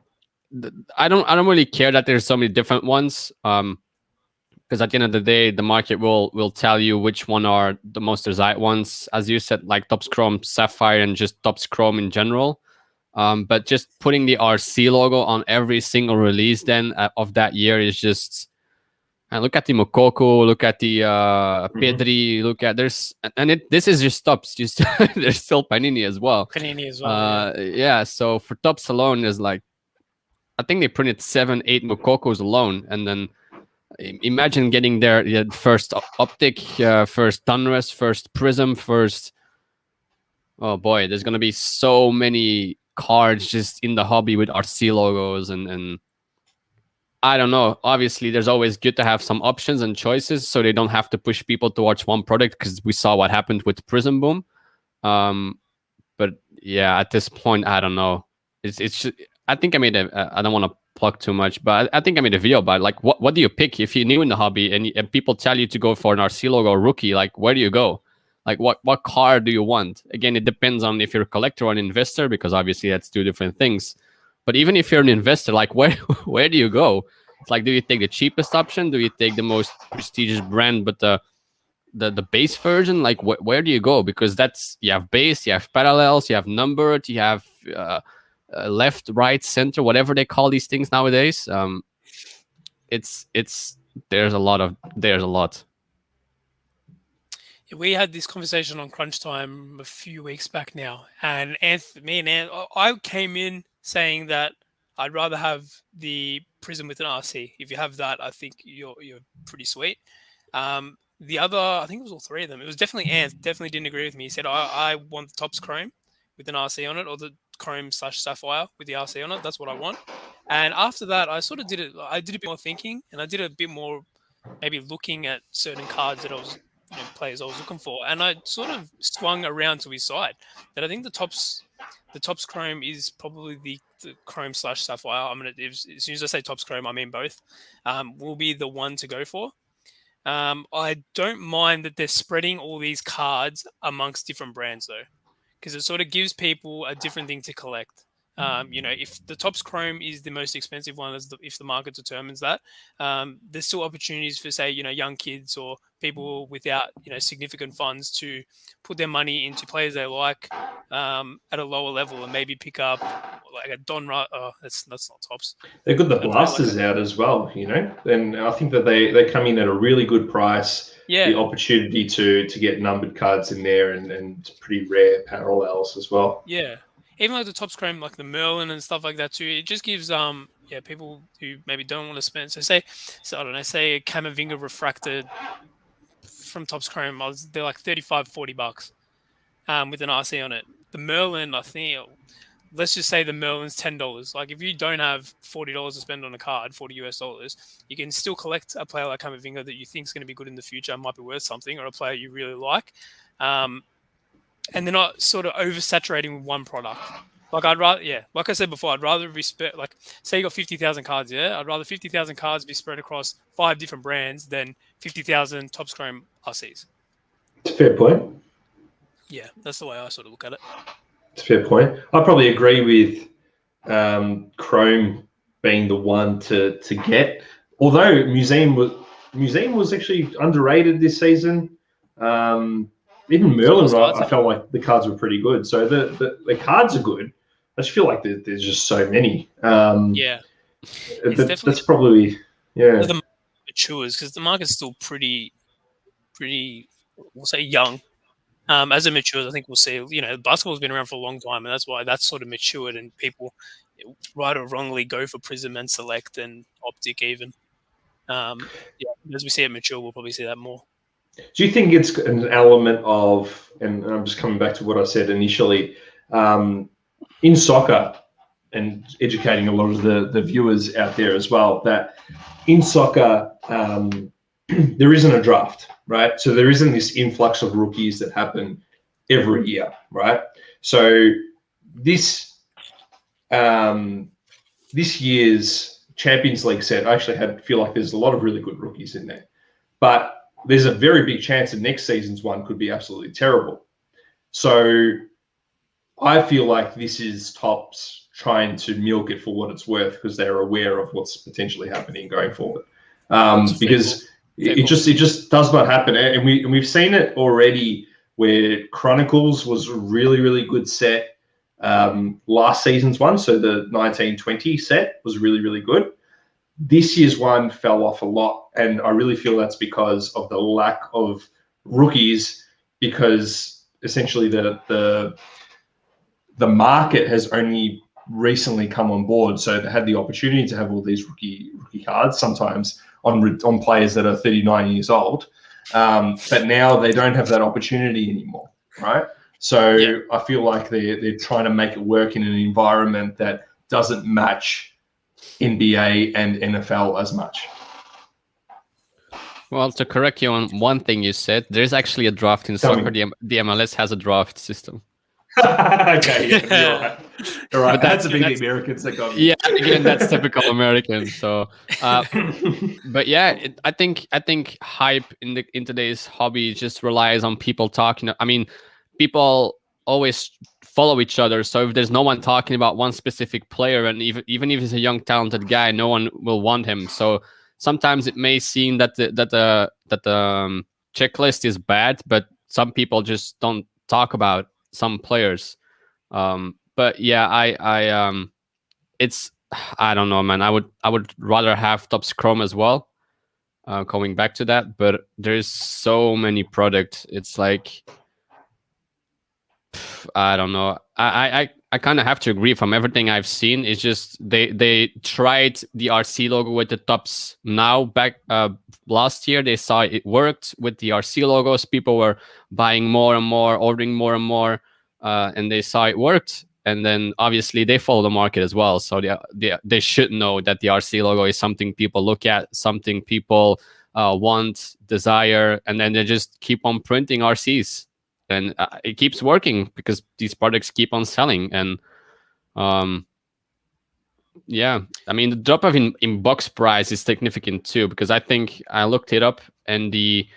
I don't really care that there's so many different ones. Because at the end of the day, the market will tell you which one are the most desired ones. As you said, like Topps Chrome Sapphire and just Topps Chrome in general. But just putting the RC logo on every single release then of that year is just... And look at the Mokoko, look at the Pedri, look at this is just Topps. There's still Panini as well. Yeah, so for Topps alone is like, I think they printed 7-8 Mokokos alone, and then Imagine getting their first optic, first Donruss, first Prism, first. Oh boy, there's gonna be so many cards just in the hobby with RC logos and I don't know. Obviously, there's always good to have some options and choices, so they don't have to push people towards one product. Because we saw what happened with Prism Boom. But yeah, at this point, I don't know. It's just, I think I made I don't want to plug too much, but I think I made a video about like what do you pick if you're new in the hobby and people tell you to go for an RC logo or rookie? Like, where do you go? Like, what card do you want? Again, it depends on if you're a collector or an investor, because obviously that's two different things. But even if you're an investor, like where do you go? It's like, do you take the cheapest option? Do you take the most prestigious brand, but the base version? Like, where do you go? Because that's, you have base, you have parallels, you have numbered, you have left, right, center, whatever they call these things nowadays. There's a lot. We had this conversation on Crunch Time a few weeks back now, and I came in saying that I'd rather have the Prism with an RC. If you have that, I think you're pretty sweet. The other, I think it was all three of them. It was definitely Anth. Definitely didn't agree with me. He said I want the Topps Chrome with an RC on it, or the Chrome/Sapphire with the RC on it. That's what I want. And after that, I sort of did it. I did a bit more thinking, and I did a bit more maybe looking at certain cards that I was. Players I was looking for, and I sort of swung around to his side. That I think the Topps Chrome is probably the Chrome/Sapphire. As soon as I say Topps Chrome, I mean both. Will be the one to go for. I don't mind that they're spreading all these cards amongst different brands though, because it sort of gives people a different thing to collect. If the Topps Chrome is the most expensive one, if the market determines that, there's still opportunities for, say, young kids or people without, significant funds to put their money into players they like at a lower level and maybe pick up like a Don. That's not Topps. They've got the blasters out as well, and I think that they come in at a really good price. Yeah. The opportunity to get numbered cards in there and pretty rare parallels as well. Yeah. Even like the Topps Chrome, like the Merlin and stuff like that too, it just gives people who maybe don't want to spend. So I don't know, say a Camavinga refracted from Topps Chrome, they're like $35-$40 with an RC on it. The Merlin, I think, let's just say the Merlin's $10. Like if you don't have $40 to spend on a card, $40 you can still collect a player like Camavinga that you think is going to be good in the future, might be worth something, or a player you really like. And they're not sort of oversaturating with one product. Like I'd rather, like I said before, I'd rather be like, say you got 50,000 cards, I'd rather 50,000 cards be spread across 5 different brands than 50,000 Topps Chrome RCs. It's a fair point. Yeah, that's the way I sort of look at it. It's a fair point. I probably agree with Chrome being the one to get. Although Museum was actually underrated this season. Even Merlin, I felt like the cards were pretty good. So the cards are good. I just feel like there's just so many. That's probably the market matures, because the market's still pretty, we'll say, young. As it matures, I think we'll see. Basketball's been around for a long time, and that's why that's sort of matured, and people, right or wrongly, go for Prism and Select and Optic even. As we see it mature, we'll probably see that more. Do you think it's an element of, and I'm just coming back to what I said initially, in soccer, and educating a lot of the viewers out there as well, that in soccer, there isn't a draft, right? So there isn't this influx of rookies that happen every year, right? So this year's Champions League set, I actually feel like there's a lot of really good rookies in there. But there's a very big chance that next season's one could be absolutely terrible. So I feel like this is Topps trying to milk it for what it's worth, because they're aware of what's potentially happening going forward. Because it just does not happen, and we've seen it already where Chronicles was a really, really good set. Last season's one, so the 1920 set was really, really good. This year's one fell off a lot, and I really feel that's because of the lack of rookies, because essentially the market has only recently come on board, so they had the opportunity to have all these rookie cards. Sometimes on players that are 39 years old. But now they don't have that opportunity anymore, right? So I feel like they're trying to make it work in an environment that doesn't match NBA and NFL as much. Well, to correct you on one thing you said, there's actually a draft in soccer. The MLS has a draft system. Okay, yeah, you're right. You're right. That's a big Americans that got me. Yeah, again, that's typical American. So, but yeah, I think hype in today's hobby just relies on people talking. I mean, people always follow each other. So if there's no one talking about one specific player, and even if he's a young talented guy, no one will want him. So sometimes it may seem that the checklist is bad, but some people just don't talk about some players. But yeah, it's, I don't know, man. I would rather have Top Scrum as well. Going back to that, but there's so many products. It's like, I don't know. I kind of have to agree. From everything I've seen, it's just they tried the RC logo with the tops now. Back last year, they saw it worked with the RC logos. People were buying more and more, ordering more and more, and they saw it worked. And then obviously they follow the market as well. So they should know that the RC logo is something people look at, something people want, desire, and then they just keep on printing RCs. And it keeps working because these products keep on selling. And yeah, I mean, the drop off in box price is significant too, because I think I looked it up, and the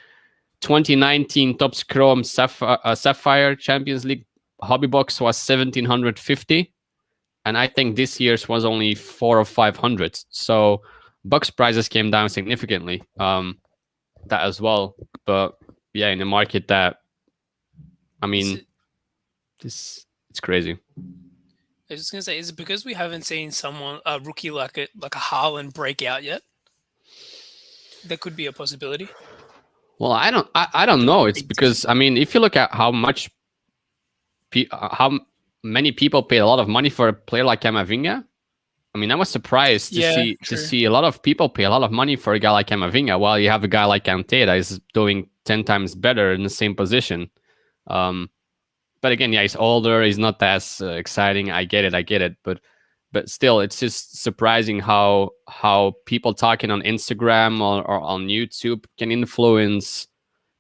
2019 Top Chrome Sapphire Champions League hobby box was 1,750, and I think this year's was only 400 or 500. So box prices came down significantly. That as well, but yeah, in a market that, I mean, it's crazy. I was just gonna say, is it because we haven't seen a rookie like a Haaland break out yet? That could be a possibility. Well, I don't know. It's because, I mean, if you look at how many people pay a lot of money for a player like Camavinga, I mean, I was surprised to see a lot of people pay a lot of money for a guy like Camavinga, while you have a guy like Kanté that is doing 10 times better in the same position. But again, yeah, he's older. He's not as exciting. I get it. But still, it's just surprising how people talking on Instagram or on YouTube can influence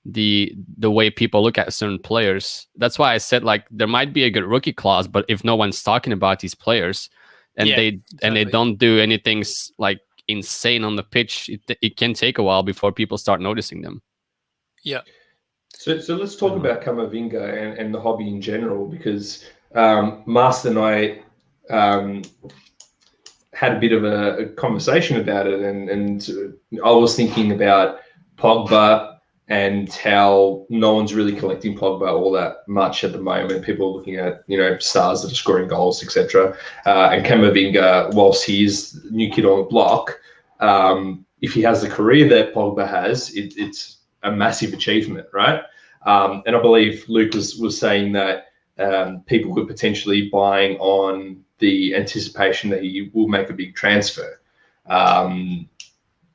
the way people look at certain players. That's why I said, like, there might be a good rookie class, but if no one's talking about these players and they don't do anything like insane on the pitch, it can take a while before people start noticing them. Yeah. So let's talk about Camavinga and the hobby in general, because Master and I had a bit of a conversation about it, and I was thinking about Pogba and how no one's really collecting Pogba all that much at the moment. People are looking at, stars that are scoring goals, etc. And Camavinga, whilst he is new kid on the block, if he has the career that Pogba has, it's a massive achievement, right? And I believe Luke was saying that people could potentially buying on the anticipation that he will make a big transfer.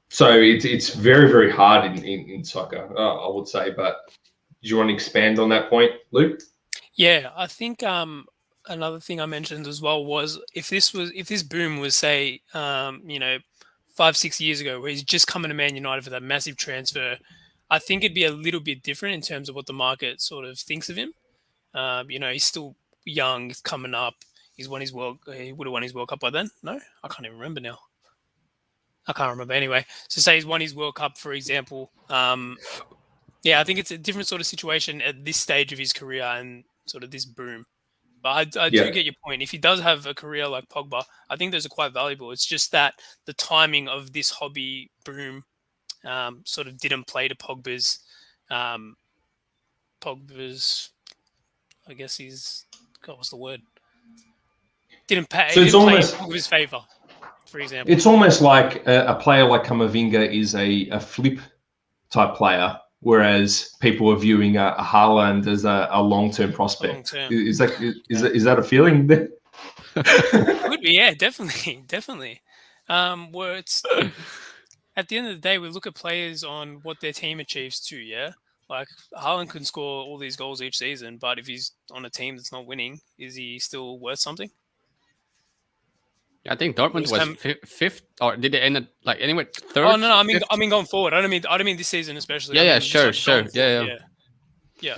So it's very, very hard in soccer, I would say. But do you want to expand on that point, Luke? Yeah, I think another thing I mentioned as well was if this boom was, say, 5-6 years ago, where he's just coming to Man United for that massive transfer, I think it'd be a little bit different in terms of what the market sort of thinks of him. He's still young, he's coming up. He would have won his World Cup by then. No, I can't even remember now. I can't remember anyway. So say he's won his World Cup, for example. I think it's a different sort of situation at this stage of his career and sort of this boom. But I do get your point. If he does have a career like Pogba, I think those are quite valuable. It's just that the timing of this hobby boom sort of didn't play to Pogba's. I guess what's the word? Didn't play in Pogba's favour, for example. It's almost like a player like Camavinga is a flip type player, whereas people are viewing a Haaland as a long-term prospect. Is that a feeling? Could be, yeah, definitely. Where it's at the end of the day, we look at players on what their team achieves too. Yeah, like Haaland can score all these goals each season, but if he's on a team that's not winning, is he still worth something? I think Dortmund was fifth, or did they end at like anyway third? Oh no, I fifth? mean going forward. I don't mean this season especially. Yeah, I mean, sure. Yeah.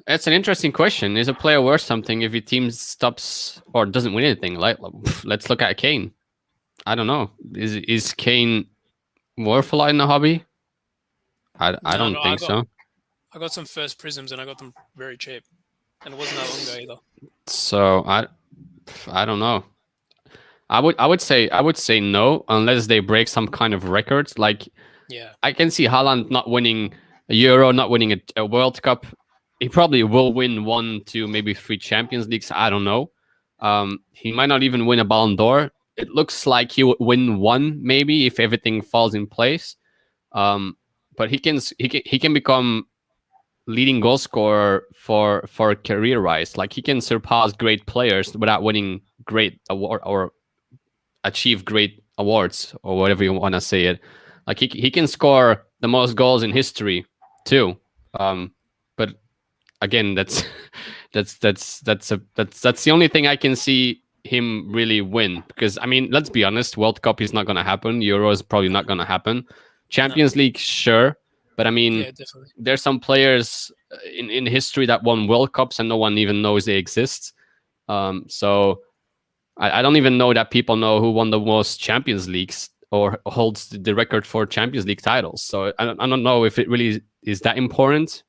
It's an interesting question. Is a player worth something if your team stops or doesn't win anything? Like, let's look at Kane. I don't know. Is Kane worth a lot in the hobby? I don't think so. I got some first prisms and I got them very cheap, and it wasn't that long ago either. So I don't know. I would say no, unless they break some kind of records. Like, I can see Haaland not winning a Euro, not winning a World Cup. He probably will win 1, 2, maybe 3 Champions Leagues. I don't know. He might not even win a Ballon d'Or. It looks like he would win 1, maybe, if everything falls in place. But he can become leading goal scorer for a career rise. Like, he can surpass great players without winning great award or achieve great awards, or whatever you want to say it. Like, he can score the most goals in history too. But again, that's the only thing I can see him really win. Because I mean, let's be honest, World Cup is not going to happen. Euro is probably not going to happen. Champions League, sure. But I mean, there's some players in history that won World Cups and no one even knows they exist. So I don't even know that people know who won the most Champions Leagues or holds the record for Champions League titles. So I don't know if it really is that important.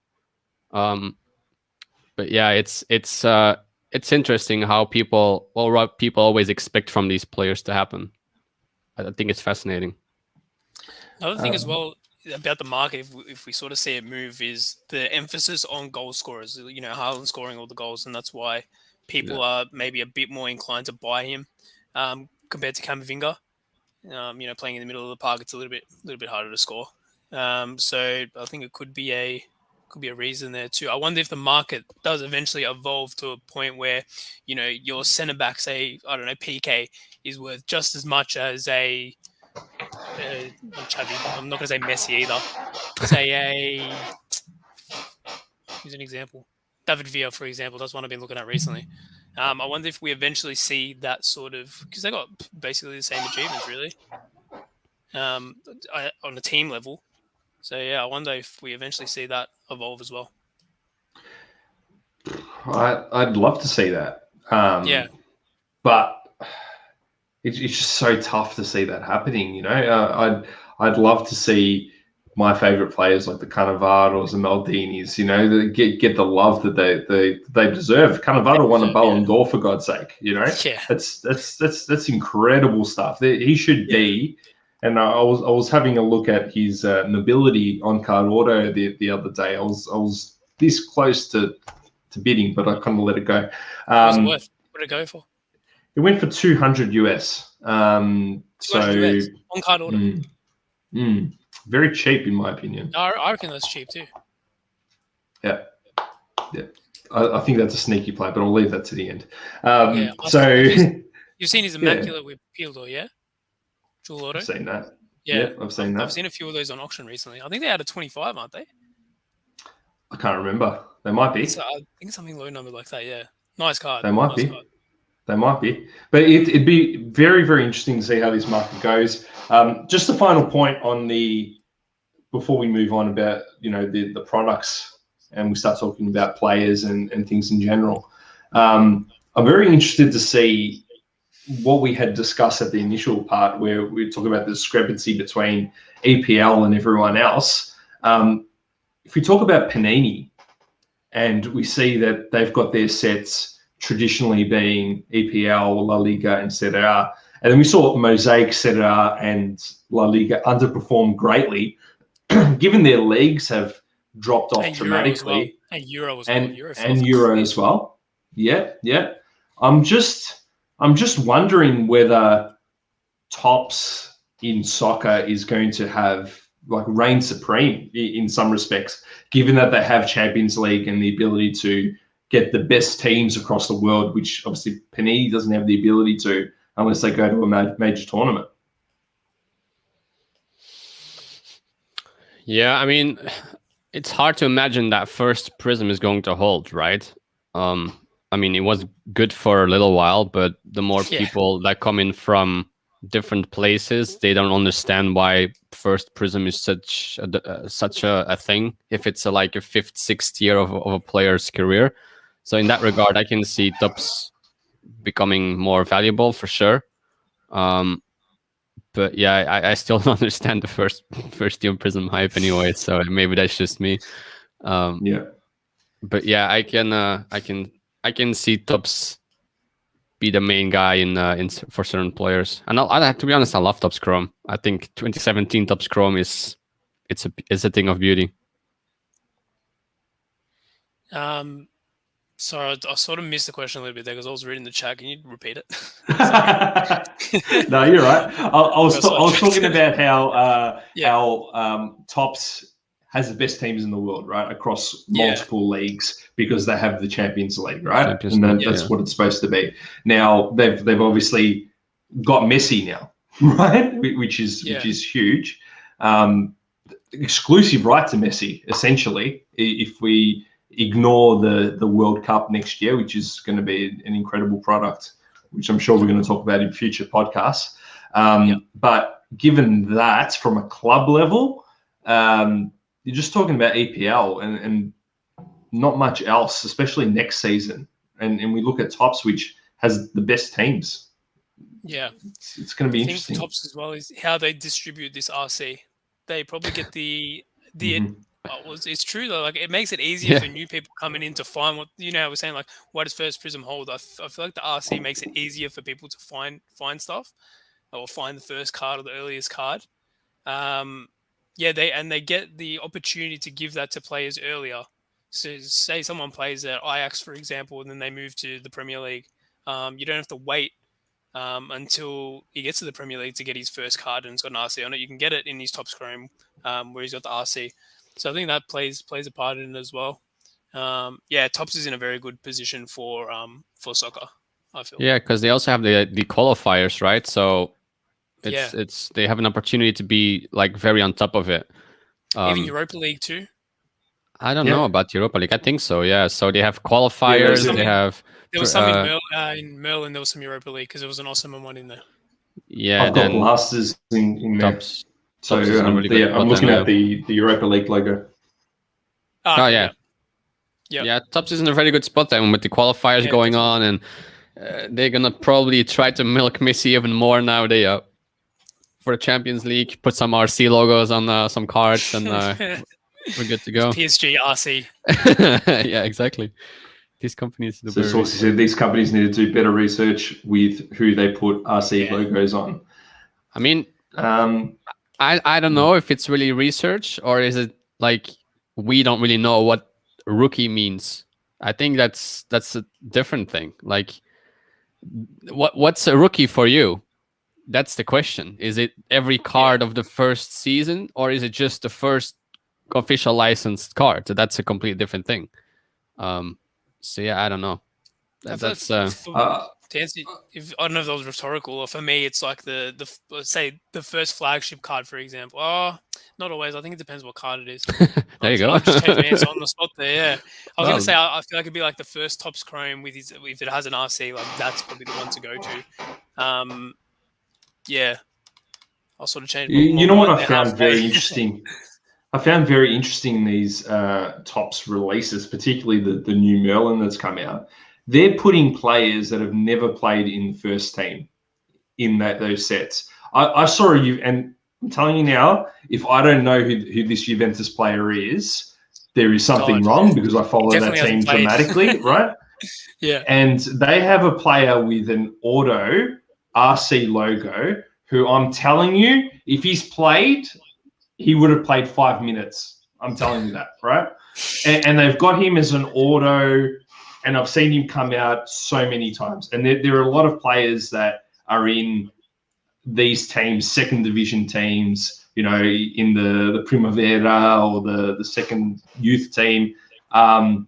But yeah, it's interesting how people always expect from these players to happen. I think it's fascinating. Another thing as well about the market, if we sort of see it move, is the emphasis on goal scorers. You know, Haaland scoring all the goals, and that's why people are maybe a bit more inclined to buy him compared to Camavinga. You know, playing in the middle of the park, it's a little bit harder to score. So I think it could be a reason there too. I wonder if the market does eventually evolve to a point where, you know, your centre back, say, I don't know, PK, is worth just as much as a Xavi. I'm not going to say Messi either. Say who's an example? David Villa, for example. That's one I've been looking at recently. I wonder if we eventually see that sort of, because they got basically the same achievements, really, on a team level. So yeah, I wonder if we eventually see that evolve as well. I'd love to see that. But it's just so tough to see that happening. You know, I'd love to see my favorite players like the Cannavaros and Maldinis, you know, that get the love that they deserve. Cannavaro won a Ballon d'Or, for God's sake. You know, that's incredible stuff. He should be. And I was having a look at his nobility on Cardhour the other day. I was this close to bidding, but I kind of let it go. What was it worth? What did it go for? It went for $200 US. $200 US on Cardhour. Very cheap, in my opinion. I reckon that's cheap too. Yeah. I think that's a sneaky play, but I'll leave that to the end. You've seen his immaculate with Pildor, yeah? Jewel Auto. I've seen that. Yeah, I've seen that. I've seen a few of those on auction recently. I think they're out of 25, aren't they? I can't remember. They might be. I think something low number like that. Yeah, nice card. They might be. They might be. But it'd be very, very interesting to see how this market goes. Just a final point on before we move on about, you know, the products and we start talking about players and things in general. I'm very interested to see what we had discussed at the initial part where we talk about the discrepancy between EPL and everyone else. If we talk about Panini and we see that they've got their sets traditionally being EPL, La Liga and Serie A, and then we saw Mosaic, Serie A and La Liga underperform greatly, given their leagues have dropped off dramatically. And Euro as well. And Euro as well. Yeah. I'm just wondering whether Topps in soccer is going to have like reign supreme in some respects, given that they have Champions League and the ability to get the best teams across the world, which obviously Panini doesn't have the ability to unless they go to a major tournament. Yeah, I mean, it's hard to imagine that first Prism is going to hold, right? I mean, it was good for a little while, but the more Yeah. people that come in from different places, they don't understand why first Prism is such a thing. If it's like a fifth, sixth year of a player's career, so in that regard, I can see tops becoming more valuable for sure. But yeah, I still don't understand the first year Prism hype anyway. So maybe that's just me. Yeah. But yeah, I can see tops be the main guy in for certain players. And to be honest, I love Tops Chrome. I think 2017 Tops Chrome is a thing of beauty. Sorry, I sort of missed the question a little bit there because I was reading the chat. Can you repeat it? No, you're right. I was talking about how Yeah. how Tops has the best teams in the world, right, across multiple leagues because they have the Champions League, right? Champions And League, that's what it's supposed to be. Now they've obviously got Messi now, right? Which is huge. Exclusive right to Messi, essentially, if we ignore the World Cup next year, which is going to be an incredible product, which I'm sure we're going to talk about in future podcasts. But given that, from a club level, you're just talking about EPL and not much else, especially next season. And we look at Tops, which has the best teams. Yeah. It's going to be interesting. The thing for Tops as well is how they distribute this RC. They probably get it's true though. Like it makes it easier for new people coming in to find what I was saying. Like, why does first Prism hold? I feel like the RC makes it easier for people to find stuff or find the first card or the earliest card. They get the opportunity to give that to players earlier. So say someone plays at Ajax, for example, and then they move to the Premier League. You don't have to wait until he gets to the Premier League to get his first card and it's got an RC on it. You can get it in his Tops Chrome where he's got the RC. So I think that plays a part in it as well. Tops is in a very good position for soccer, I feel. Yeah, because they also have the qualifiers, right? So it's they have an opportunity to be like very on top of it. Even Europa League too. I don't know about Europa League. I think so. Yeah. So they have qualifiers. There was some in Merlin. There was some Europa League because there was an awesome one in there. Yeah, I've got blasters in there. Tops. So I'm looking at the Europa League logo. Yeah. Tops is in a very good spot then with the qualifiers going on, and they're gonna probably try to milk Messi even more now. They for the Champions League, put some RC logos on some cards, and we're good to go. PSG RC. Yeah, exactly. These companies. So sources said these companies need to do better research with who they put RC logos on. I mean, I don't know if it's really research or is it like we don't really know what rookie means. I think that's a different thing. Like, what's a rookie for you? That's the question. Is it every card of the first season, or is it just the first official licensed card? So that's a completely different thing. So yeah, I don't know. To answer, I don't know if that was rhetorical, or for me, it's like say the first flagship card, for example. Oh, not always. I think it depends what card it is. There you go. I'll just change my answer on the spot there. Yeah, I was gonna say I feel like it'd be like the first Tops Chrome with if it has an RC, like that's probably the one to go to. I'll sort of change. You know what I found very interesting. I found very interesting in these Tops releases, particularly the new Merlin that's come out. They're putting players that have never played in the first team in those sets. I saw and I'm telling you now, if I don't know who this Juventus player is, there is something wrong because I follow that team dramatically, right? Yeah. And they have a player with an auto RC logo who I'm telling you, if he's played, he would have played 5 minutes. I'm telling you that, right? And they've got him as an auto, and I've seen him come out so many times. And there are a lot of players that are in these teams, second division teams, in the Primavera or the second youth team. I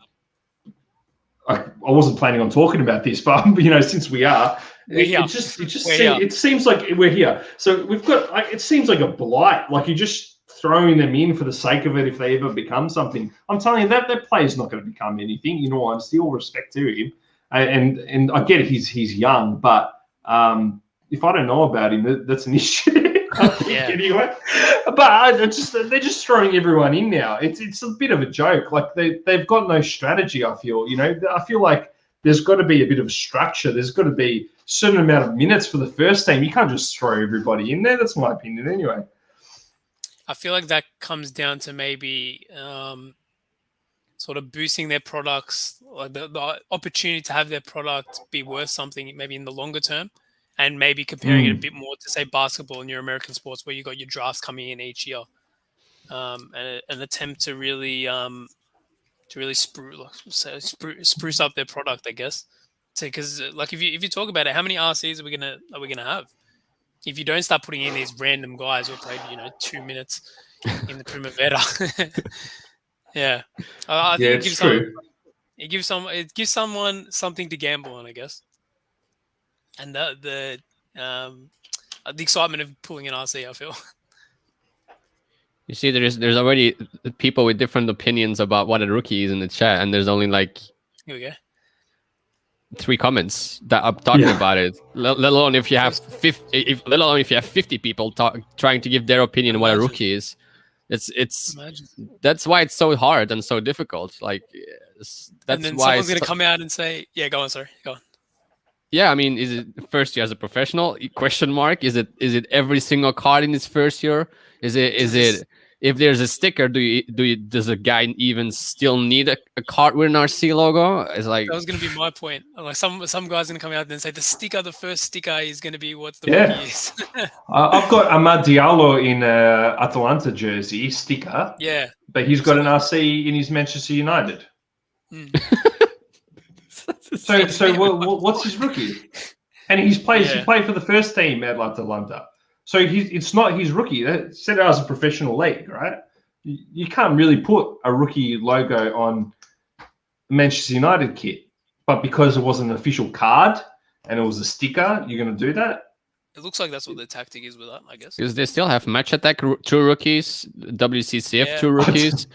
wasn't planning on talking about this, but since we are, it seems like we're here. So we've got. It seems like a blight. Like you just throwing them in for the sake of it if they ever become something. I'm telling you that player's not going to become anything. In all honesty, all respect to him, and I get it, he's young, but if I don't know about him, that's an issue. Anyway, but they're just throwing everyone in now. It's a bit of a joke. Like they've got no strategy. I feel I feel like there's got to be a bit of a structure. There's got to be a certain amount of minutes for the first team. You can't just throw everybody in there. That's my opinion, anyway. I feel like that comes down to maybe sort of boosting their products, like the opportunity to have their product be worth something, maybe in the longer term. And maybe comparing it a bit more to, say, basketball and your American sports, where you got your drafts coming in each year, and an attempt to really spruce up their product, I guess. Because like if you talk about it, how many RCs are we gonna have? If you don't start putting in these random guys who played 2 minutes in the Primavera, yeah, I think it gives someone something to gamble on, I guess. And the excitement of pulling an RC, I feel. You see, there's already people with different opinions about what a rookie is in the chat, and there's only like here we go 3 comments that are talking about it. Let alone if you have 50 people trying to give their opinion on what a rookie is. That's why it's so hard and so difficult. Like and then why someone's gonna come out and say, "Yeah, go on, sorry, go on." Yeah, I mean, is it first year as a professional? Question mark. Is it every single card in his first year? Is it if there's a sticker? Does a guy even still need a card with an RC logo? It's like that was going to be my point. Like some guys going to come out and say the first sticker is going to be what the rookie is. I've got Amad Diallo in Atalanta jersey sticker. Yeah, but he's got an RC in his Manchester United. So what's his rookie? And he played for the first team at Atalanta. So it's not his rookie. Set it as a professional league, right? You can't really put a rookie logo on Manchester United kit, but because it was an official card and it was a sticker, you're going to do that? It looks like that's what the tactic is with that, I guess. Because they still have Match Attack 2 rookies, WCCF 2 rookies.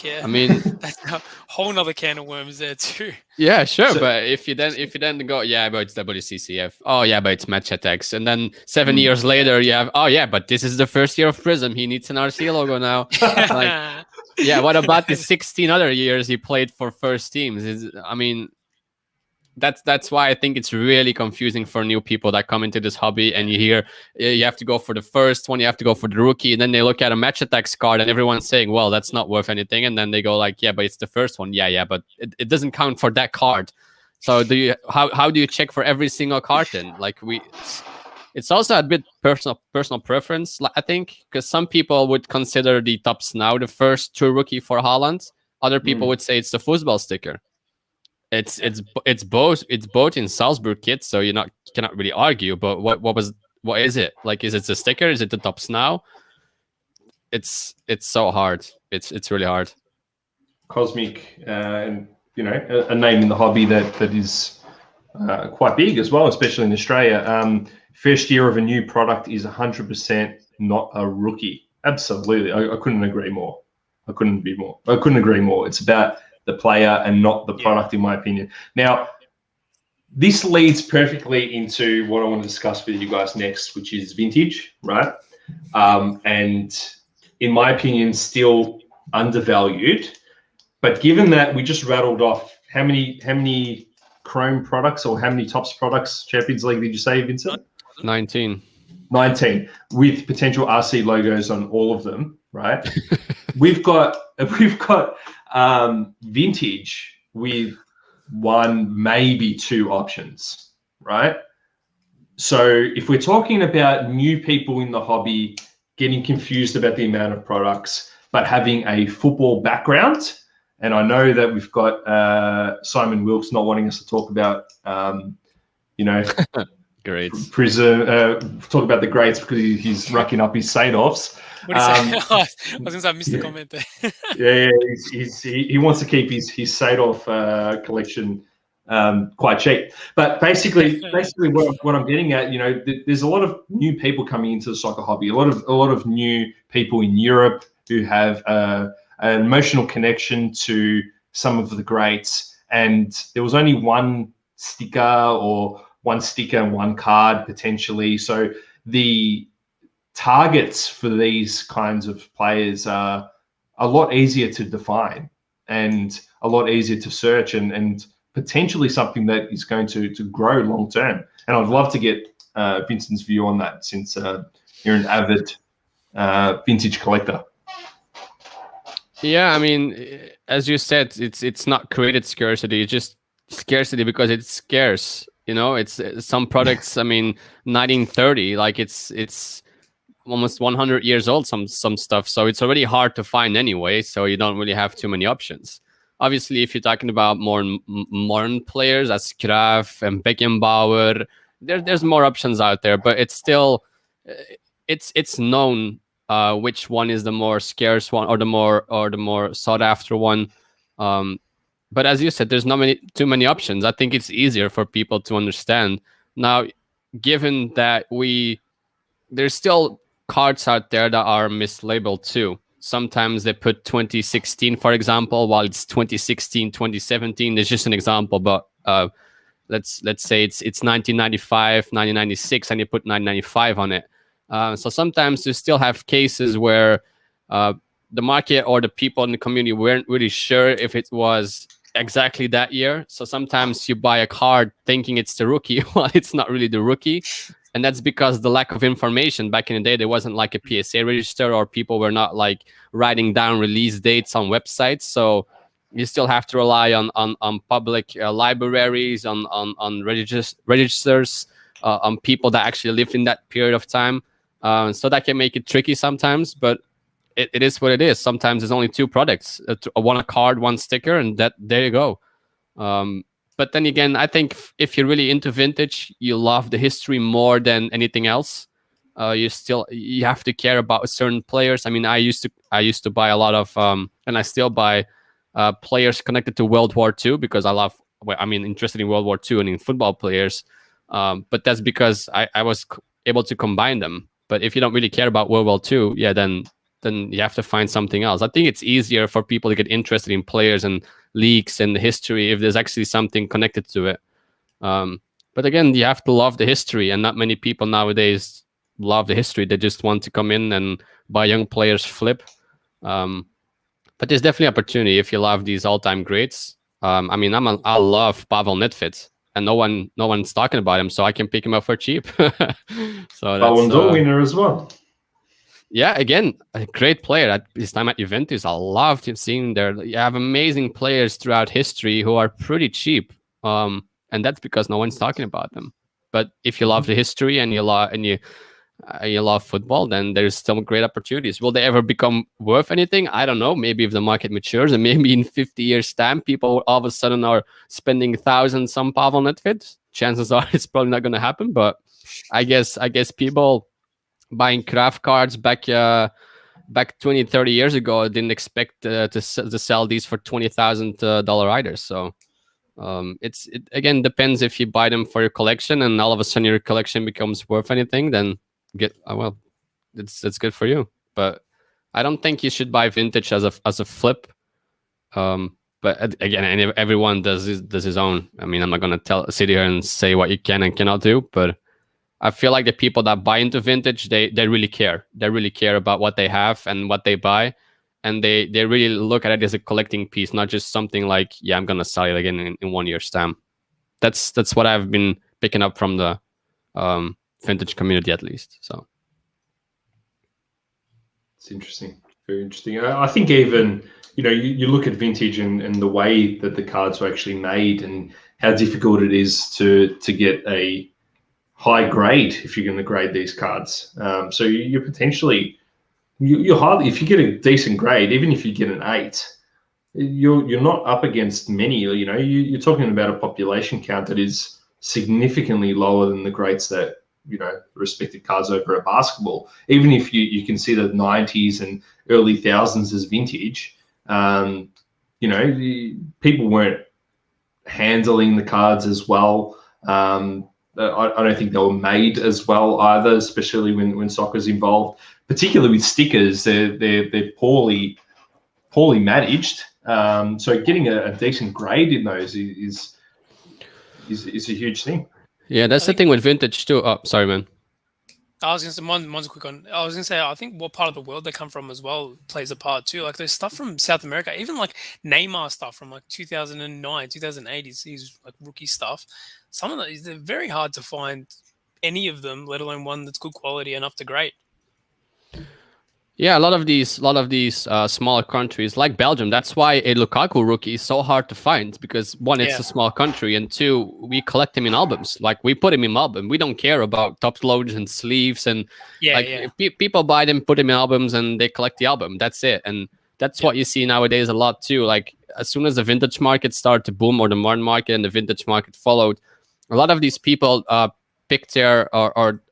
Yeah, I mean, that's a whole nother can of worms there too. Yeah, sure, but if you then go, yeah, but it's WCCF. Oh, yeah, but it's Match Attacks, and then 7 years later, you have, oh yeah, but this is the first year of Prism. He needs an RC logo now. Like, yeah, what about the 16 other years he played for first teams? I mean, that's why I think it's really confusing for new people that come into this hobby, and you hear you have to go for the first one, you have to go for the rookie, and then they look at a Match Attacks card and everyone's saying, well, that's not worth anything, and then they go like, yeah, but it's the first one. Yeah, but it doesn't count for that card. So how do you check for every single card then? Like it's also a bit personal preference, I think, because some people would consider the Tops Now the first true rookie for Haaland. Other people would say it's the football sticker. It's both in Salzburg kits, so you cannot really argue. But what is it? Like, is it the sticker? Is it the Tops Now? It's so hard. It's really hard. Cosmic, and a name in the hobby that is quite big as well, especially in Australia. First year of a new product is 100% not a rookie. Absolutely, I couldn't agree more. I couldn't agree more. It's about the player and not the product, in my opinion. Now, this leads perfectly into what I want to discuss with you guys next, which is vintage, right? And in my opinion, still undervalued. But given that we just rattled off how many Chrome products or how many Tops products, Champions League, did you say, Vincent? 19 with potential RC logos on all of them, right? we've got vintage with 1, maybe 2 options, right? So if we're talking about new people in the hobby getting confused about the amount of products, but having a football background, and I know that we've got Simon Wilkes not wanting us to talk about, Greats. Prism, talk about the greats because he's racking up his Saint-Offs. What do you say? I was going to say I missed the comment there. Yeah, he wants to keep his Saint-Off collection quite cheap. But basically what I'm getting at, there's a lot of new people coming into the soccer hobby. A lot of new people in Europe who have an emotional connection to some of the greats, and there was only one sticker and one card potentially. So the targets for these kinds of players are a lot easier to define and a lot easier to search, and potentially something that is going to grow long term. And I'd love to get Vincent's view on that, since you're an avid vintage collector. Yeah, I mean, as you said, it's not created scarcity. It's just scarcity because it's scarce. It's some products. I mean, 1930, like it's almost 100 years old. Some stuff, so it's already hard to find anyway. So you don't really have too many options. Obviously, if you're talking about more modern players as Cruyff and Beckenbauer, there's more options out there. But it's still it's known which one is the more scarce one or the more sought after one. But as you said, there's not too many options. I think it's easier for people to understand now, given that there's still cards out there that are mislabeled too. Sometimes they put 2016, for example, while it's 2016, 2017. It's just an example, but let's say it's 1995, 1996, and you put 1995 on it. So sometimes you still have cases where the market or the people in the community weren't really sure if it was exactly that year. So sometimes you buy a card thinking it's the rookie while it's not really the rookie. And that's because the lack of information. Back in the day, there wasn't like a PSA register, or people were not like writing down release dates on websites. So you still have to rely on public libraries, on registers, on people that actually live in that period of time. So that can make it tricky sometimes, but it is what it is. Sometimes there's only two products, one card, one sticker, and there you go. But then again, I think if you're really into vintage, you love the history more than anything else. You have to care about certain players. I mean, I used to buy a lot of, and I still buy players connected to World War II because I'm interested in World War II and in football players. But that's because I was able to combine them. But if you don't really care about World War II, yeah, then you have to find something else. I think it's easier for people to get interested in players and leagues and the history if there's actually something connected to it. But again, you have to love the history, and not many people nowadays love the history. They just want to come in and buy young players, flip. But there's definitely opportunity if you love these all-time greats. I mean, I love Pavel Nedved, and no one's talking about him, so I can pick him up for cheap. So Ballon d'Or winner as well. Yeah, again, a great player. At his time at Juventus, I loved him seeing there. You have amazing players throughout history who are pretty cheap, and that's because no one's talking about them. But if you love the history and you love football, then there's still great opportunities. Will they ever become worth anything? I don't know. Maybe if the market matures, and maybe in 50 years' time, people all of a sudden are spending thousands on Pavel Nedved. Chances are it's probably not going to happen. But I guess people buying Cruyff cards back 20, 30 years ago didn't expect to sell these for $20,000 either. So it again depends if you buy them for your collection and all of a sudden your collection becomes worth anything, then that's good for you. But I don't think you should buy vintage as a flip. But again, everyone does his own. I mean, I'm not gonna sit here and say what you can and cannot do, but I feel like the people that buy into vintage, they really care. They really care about what they have and what they buy, and they really look at it as a collecting piece, not just something like, yeah, I'm gonna sell it again in 1 year's time. That's what I've been picking up from the vintage community, at least. So it's interesting, very interesting. I think even you look at vintage and the way that the cards were actually made and how difficult it is to get a high grade if you're going to grade these cards. So you're potentially, you're hardly, if you get a decent grade, even if you get an 8, you're not up against many. You're talking about a population count that is significantly lower than the greats that respected cards over at basketball. Even if you consider 90s and early thousands as vintage, people weren't handling the cards as well. I don't think they were made as well either, especially when soccer's involved. Particularly with stickers, they're poorly managed. So getting a decent grade in those is a huge thing. Yeah, that's the thing with vintage too. Oh, sorry, man. I was going to say, one's a quick one. I was going to say, I think what part of the world they come from as well plays a part too. Like there's stuff from South America, even like Neymar stuff from like 2009, 2008, he's like rookie stuff. Some of those, they're very hard to find any of them, let alone one that's good quality and up to grade. Yeah, a lot of these smaller countries like Belgium. That's why a Lukaku rookie is so hard to find, because one, it's a small country, and two, we collect him in albums. Like we put him in album. We don't care about top loads and sleeves, and people buy them, put them in albums, and they collect the album. That's it, and that's what you see nowadays a lot too. Like as soon as the vintage market started to boom, or the modern market and the vintage market followed, a lot of these people picked their or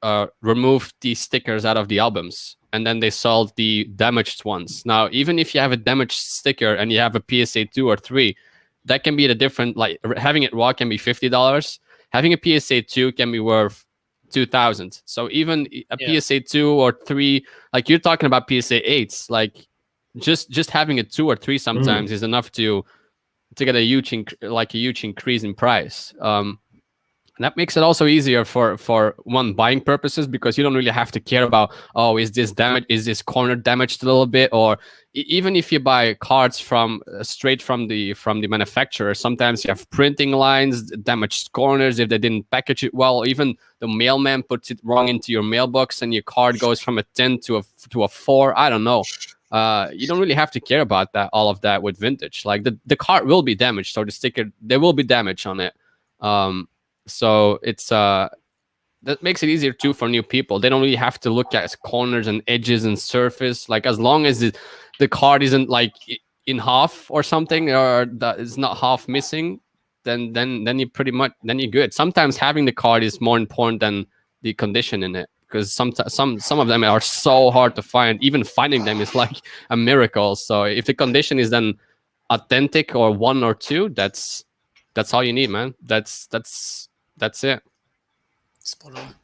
removed these stickers out of the albums, and then they sold the damaged ones. Now, even if you have a damaged sticker and you have a PSA 2 or 3, that can be the different. Like having it raw can be $50. Having a PSA 2 can be worth $2,000. So even a PSA 2 or 3, like you're talking about PSA 8s, like just having a 2 or 3 sometimes is enough to get a huge increase in price. And that makes it also easier for one buying purposes, because you don't really have to care about, oh, is this damaged? Is this corner damaged a little bit? Or even if you buy cards from straight from the manufacturer, sometimes you have printing lines, damaged corners if they didn't package it well. Even the mailman puts it wrong into your mailbox, and your card goes from a 10 to a 4. I don't know. You don't really have to care about all of that with vintage. Like the card will be damaged, so the sticker, there will be damage on it. So it's that makes it easier too for new people. They don't really have to look at corners and edges and surface. Like as long as the card isn't like in half or something, or that is not half missing, then you you're good. Sometimes having the card is more important than the condition in it, because some of them are so hard to find. Even finding them is like a miracle. So if the condition is then authentic or 1 or 2, that's all you need, man. That's it. Spot on.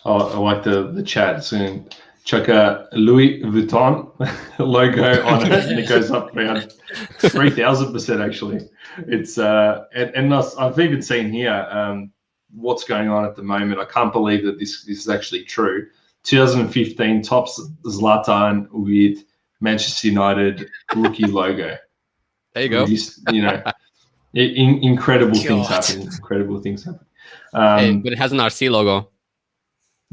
Oh, I like the chat soon. Chuck a Louis Vuitton logo on it, and it goes up around 3,000% actually. It's and I've even seen here what's going on at the moment. I can't believe that this is actually true. 2015 tops Zlatan with Manchester United rookie logo. There you go. This, incredible things happen. Incredible things happen. But it has an RC logo.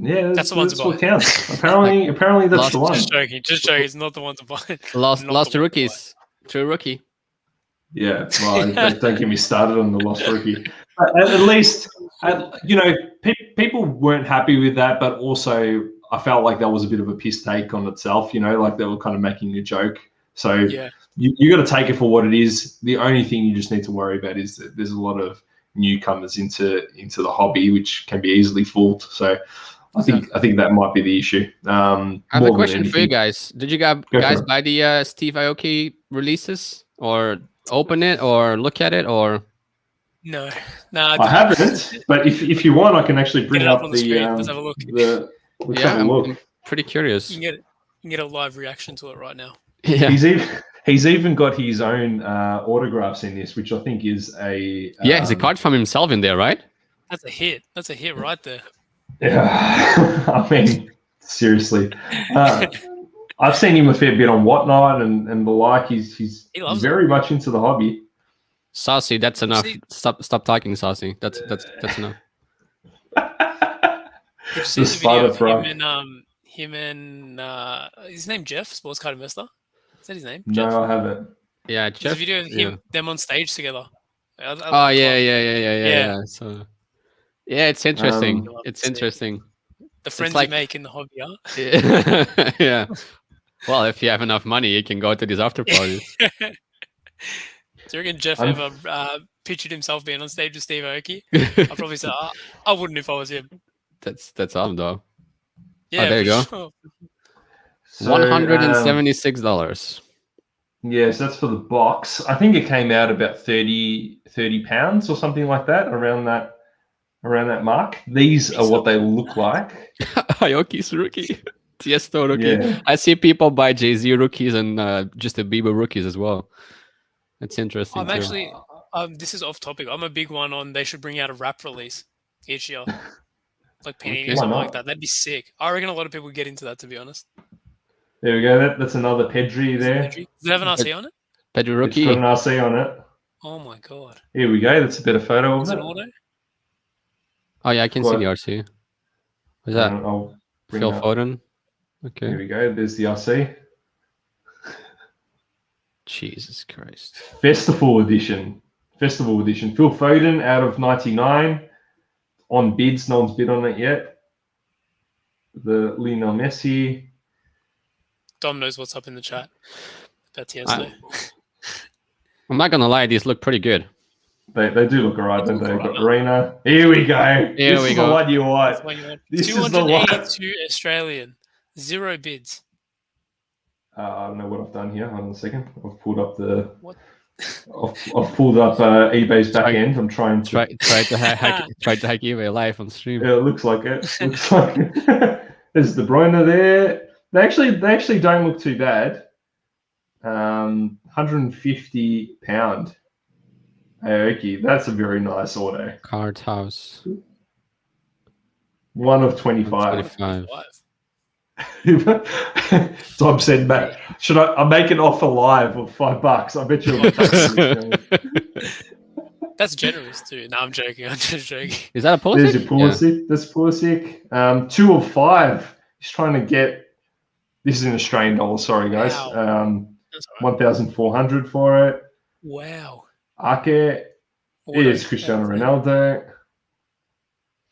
Yeah, that's the one to buy. What counts. Apparently that's the one. Just joking. It's not the one to buy. Lost to rookies. True rookie. Yeah, well, don't get me started on the lost rookie. At least, people weren't happy with that, but also I felt like that was a bit of a piss take on itself. Like they were kind of making a joke. So you got to take it for what it is. The only thing you just need to worry about is that there's a lot of newcomers into the hobby, which can be easily fooled. So I think that might be the issue. I have a question for you guys. Did you guys buy the Steve Aoki releases, or open it, or look at it, or? No, I haven't. But if you want, I can actually bring up on the screen. Let's have a look. I'm pretty curious. You can get a live reaction to it right now. Yeah. He's even got his own autographs in this, which I think is a there's a card from himself in there, right? That's a hit. That's a hit right there. Yeah, I mean, seriously, I've seen him a fair bit on Whatnot and the like. He's very much into the hobby. Saucy, that's enough. Stop talking, Saucy. That's enough. Did you see the video of him and his name Jeff, Sports Card Investor? Is that his name? No, Jeff? I haven't. Yeah, Jeff. There's a video of them on stage together. Yeah. So, yeah, it's interesting. It's interesting. The friends you make in the hobby, huh? Yeah. Well, if you have enough money, you can go to these after parties. Do you reckon Jeff ever pictured himself being on stage with Steve Aoki? I'd probably say, I wouldn't if I was him. That's awesome, though. Yeah, there you go. Sure. $176. Yes, that's for the box. I think it came out about 30 pounds or something like that, around that mark. These are what they look like. Aoki's rookie. Tiesto rookie. Yeah. I see people buy Jay-Z rookies and Justin Bieber rookies as well. That's interesting I'm too. actually, this is off topic. I'm a big one on they should bring out a rap release each year, like Panini Okay. or Why something not? like that. That'd be sick. I reckon a lot of people would get into that, to be honest. There we go. That's another Pedri there. Does it have an RC on it? Pedro It's got rookie. an RC on it. Oh my god! Here we go. That's a better photo Is of it it. auto? Oh yeah, I can see the RC. What's that? I'll bring Phil that up. Foden. Okay. Here we go. There's the RC. Jesus Christ. Festival edition. Phil Foden out of 99 on bids. No one's bid on it yet. The Lionel Messi. Dom knows what's up in the chat. That's yesterday. I'm not gonna lie, these look pretty good. They do look alright, They don't do they? look Got alright. Arena. Here we go. Here This we is go. the one you want. That's what you want. This is the one. 282 Australian, 0 bids. I don't know what I've done here. Hold on a second. I've pulled up the. What? I've pulled up eBay's back end. I'm trying to. Try to hack eBay live on stream. Yeah, it looks like it. Looks like it. There's De Bruyne there. They actually don't look too bad. 150 pound. Okay, that's a very nice auto. Card house. 1 of 25. 25. Tom said, Matt, I make an offer live of $5? I bet you. That's generous too. No, I'm joking. I'm just joking. Is that a Pulisic? There's your Pulisic. That's Pulisic. 2 of 5. He's trying to get. This is in Australian dollars. Sorry, guys. Wow. That's all right. 1,400 for it. Wow. Ake. Here's Cristiano Ronaldo.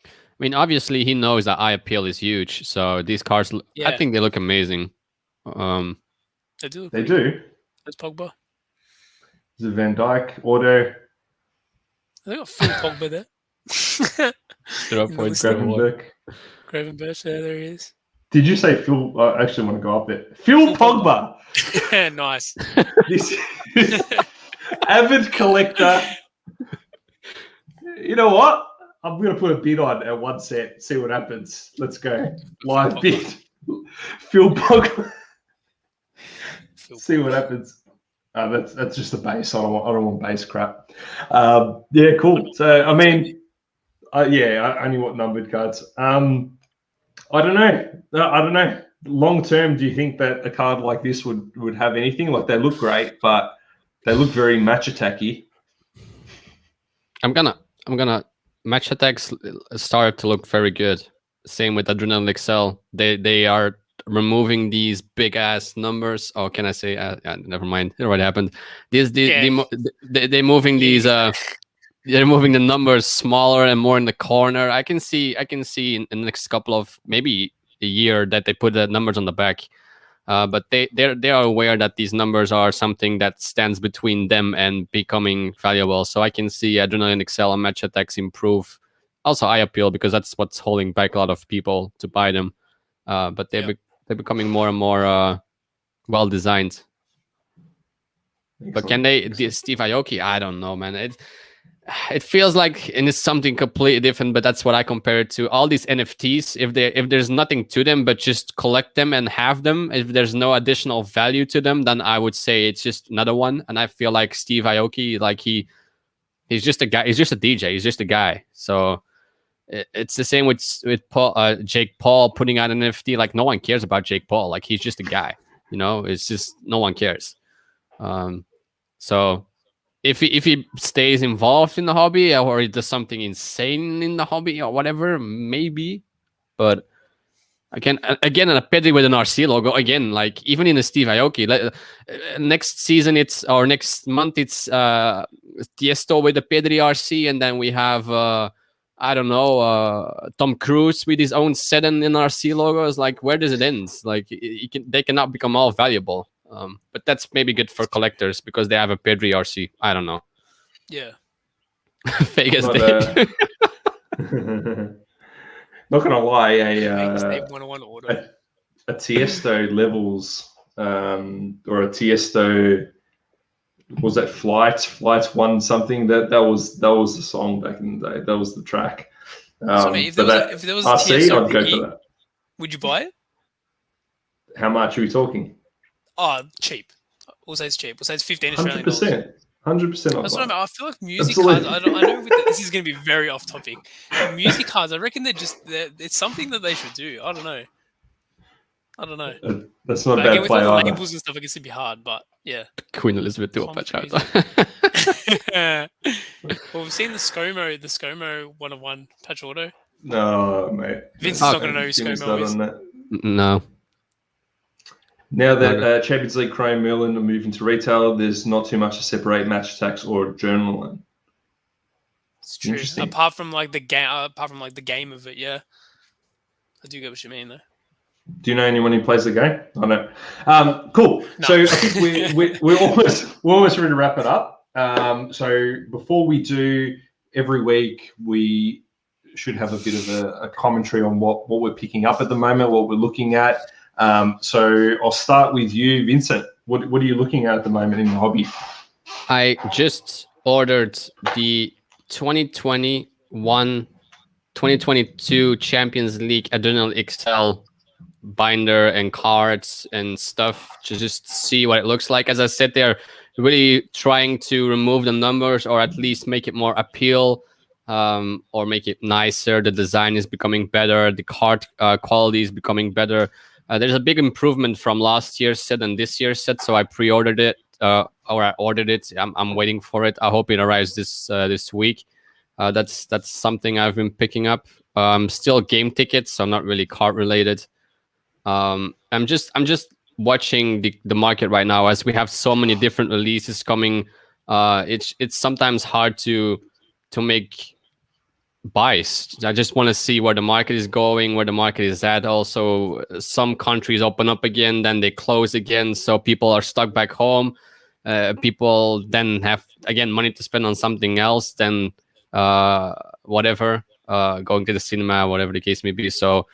I mean, obviously, he knows that eye appeal is huge. So these cards, Yeah. I think they look amazing. They do. They do. That's Pogba. There's a Van Dijk auto. They got full Pogba there. 0 points to award. Gravenberch. Gravenberch, there he is. Did you say Phil? I actually want to go up there. Phil Pogba. Nice. This is avid collector. You know what? I'm going to put a bid on at 1 cent. See what happens. Let's go. Live bid. Phil Pogba. See what happens. That's just the base. I don't want base crap. Yeah, cool. So I mean, I only want numbered cards. I don't know. Long term, do you think that a card like this would have anything? Like, they look great, but they look very match attacky. I'm gonna match attacks start to look very good. Same with Adrenaline XL. They are removing these big ass numbers. Oh, can I say? Never mind. It already happened. They're moving these. They're moving the numbers smaller and more in the corner. I can see in the next couple of maybe a year that they put the numbers on the back. But they are aware that these numbers are something that stands between them and becoming valuable. So I can see Adrenaline XL and match attacks improve. Also eye appeal, because that's what's holding back a lot of people to buy them. But they're becoming more and more well designed. But can they? Steve Aoki? I don't know, man. It feels like, and it's something completely different, but that's what I compare it to. All these NFTs, if there's nothing to them but just collect them and have them, if there's no additional value to them, then I would say it's just another one. And I feel like Steve Aoki, like he's just a guy. He's just a DJ. He's just a guy. So it's the same with Paul, Jake Paul putting out an NFT. Like, no one cares about Jake Paul. Like, he's just a guy. You know, it's just no one cares. So. If he stays involved in the hobby, or he does something insane in the hobby or whatever, maybe. But again, a Pedri with an RC logo, again, like even in the Steve Aoki, next season next month it's Tiesto with the Pedri RC, and then we have Tom Cruise with his own Sedan in RC logos. Like, where does it end? Like, they cannot become all valuable. But that's maybe good for collectors because they have a Pedri RC. I don't know. Yeah. Vegas Dave. Not gonna lie, A Tiesto levels or a Tiesto was that Flights won something. That was the song back in the day. That was the track. So, mate, if there was a RC, TSO I'd go rookie, for that. would you buy it? How much are we talking? Oh, cheap. We'll say it's cheap. We'll say it's 15 Australian dollars. 100%. 100%. That's what I mean. I feel like music Absolutely. cards. I know this is going to be very off topic. But music cards, I reckon it's something that they should do. I don't know. That's not a But again, bad with play all the either. labels and stuff, I guess it'd be hard. But yeah. Queen Elizabeth do a patch out. Well, we've seen the ScoMo 1-of-1 patch auto. No, mate. Vince is not going to know who Give us ScoMo that is. on that. No. Now that Champions League Chrome Merlin are moving to retail, there's not too much to separate match attacks or journaling. It's true. Apart from the game of it, yeah. I do get what you mean though. Do you know anyone who plays the game? I don't. Cool. No. So I think we're almost ready to wrap it up. So before we do, every week we should have a bit of a commentary on what we're picking up at the moment, what we're looking at. So I'll start with you, Vincent. What are you looking at the moment in your hobby? I just ordered the 2021-2022 Champions League Adrenal XL binder and cards and stuff to just see what it looks like. As I said, they're really trying to remove the numbers or at least make it more appeal, or make it nicer. The design is becoming better. The card quality is becoming better. There's a big improvement from last year's set and this year's set, so I pre-ordered it, or I ordered it. I'm waiting for it. I hope it arrives this week. That's something I've been picking up. Still game tickets, so I'm not really card related. I'm just watching the market right now as we have so many different releases coming. It's sometimes hard to make buys. I just want to see where the market is going, where the market is at. Also, some countries open up again, then they close again, so people are stuck back home. People then have again money to spend on something else, then whatever, going to the cinema, whatever the case may be. So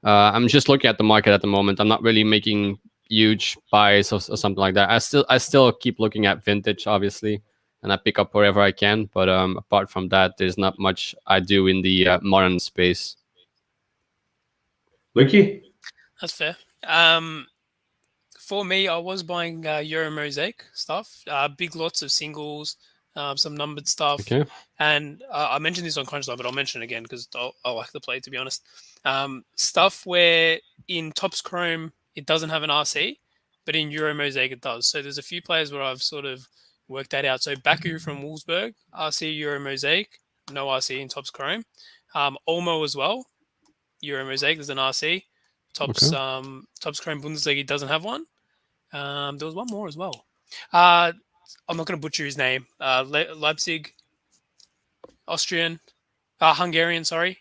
I'm just looking at the market at the moment. I'm not really making huge buys or something like that. I still keep looking at vintage, obviously, and I pick up wherever I can. But apart from that, there's not much I do in the modern space. Lukey? That's fair. For me, I was buying Euro Mosaic stuff, big lots of singles, some numbered stuff. Okay. And I mentioned this on Crunchline, but I'll mention it again because I like the play, to be honest. Stuff where in Topps Chrome, it doesn't have an RC, but in Euro Mosaic, it does. So there's a few players where I've sort of worked that out. So Baku from Wolfsburg, RC Euro Mosaic, no RC in Topps Chrome. Olmo as well, Euro Mosaic, there's an RC. Topps Chrome Bundesliga doesn't have one. There was one more as well. I'm not going to butcher his name. Leipzig, Austrian, Hungarian, sorry.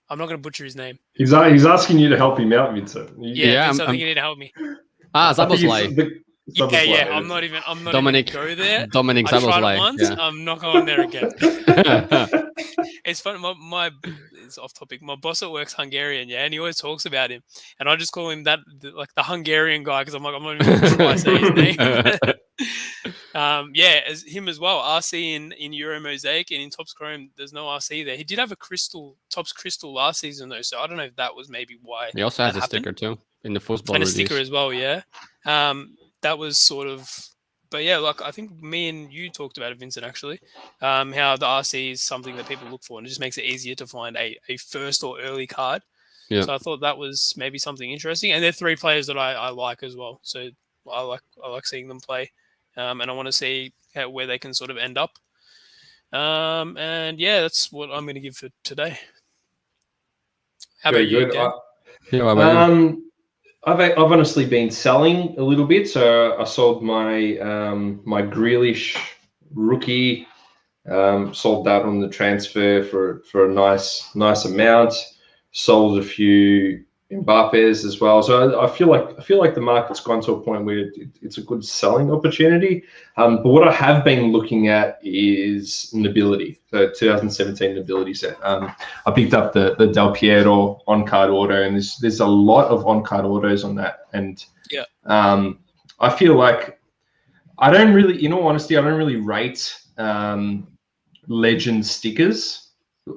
I'm not going to butcher his name. He's asking you to help him out, Vincent. Yeah, I think you need to help me. Zaboslai. Yeah. I'm not even Dominic, go there. Dominic I tried Zaboslai. it once. Yeah. I'm not going there again. It's funny. It's off topic. My boss at work's Hungarian, yeah, and he always talks about him, and I just call him the Hungarian guy because I'm not even going to try to say his name. As him as well. RC in Euro Mosaic and in Topps Chrome, there's no RC there. He did have a Topps Crystal last season though, so I don't know if that was maybe why. He also has a happened. sticker too in the football and release. A sticker as well, yeah. That was sort of, but yeah, I think me and you talked about it, Vincent, actually, how the RC is something that people look for, and it just makes it easier to find a first or early card. Yeah. So I thought that was maybe something interesting, and they're three players that I like as well. So I like seeing them play, and I want to see where they can sort of end up. And yeah, that's what I'm going to give for today. How about you, Dan? I've honestly been selling a little bit. So I sold my my Grealish rookie, sold that on the transfer for a nice amount. Sold a few Mbappe's as well. So I feel like the market's gone to a point where it's a good selling opportunity. But what I have been looking at is Nobility, the 2017 Nobility set. I picked up the Del Piero on-card auto, and there's a lot of on-card autos on that. And yeah, I feel like I don't really, in all honesty, I don't really rate legend stickers,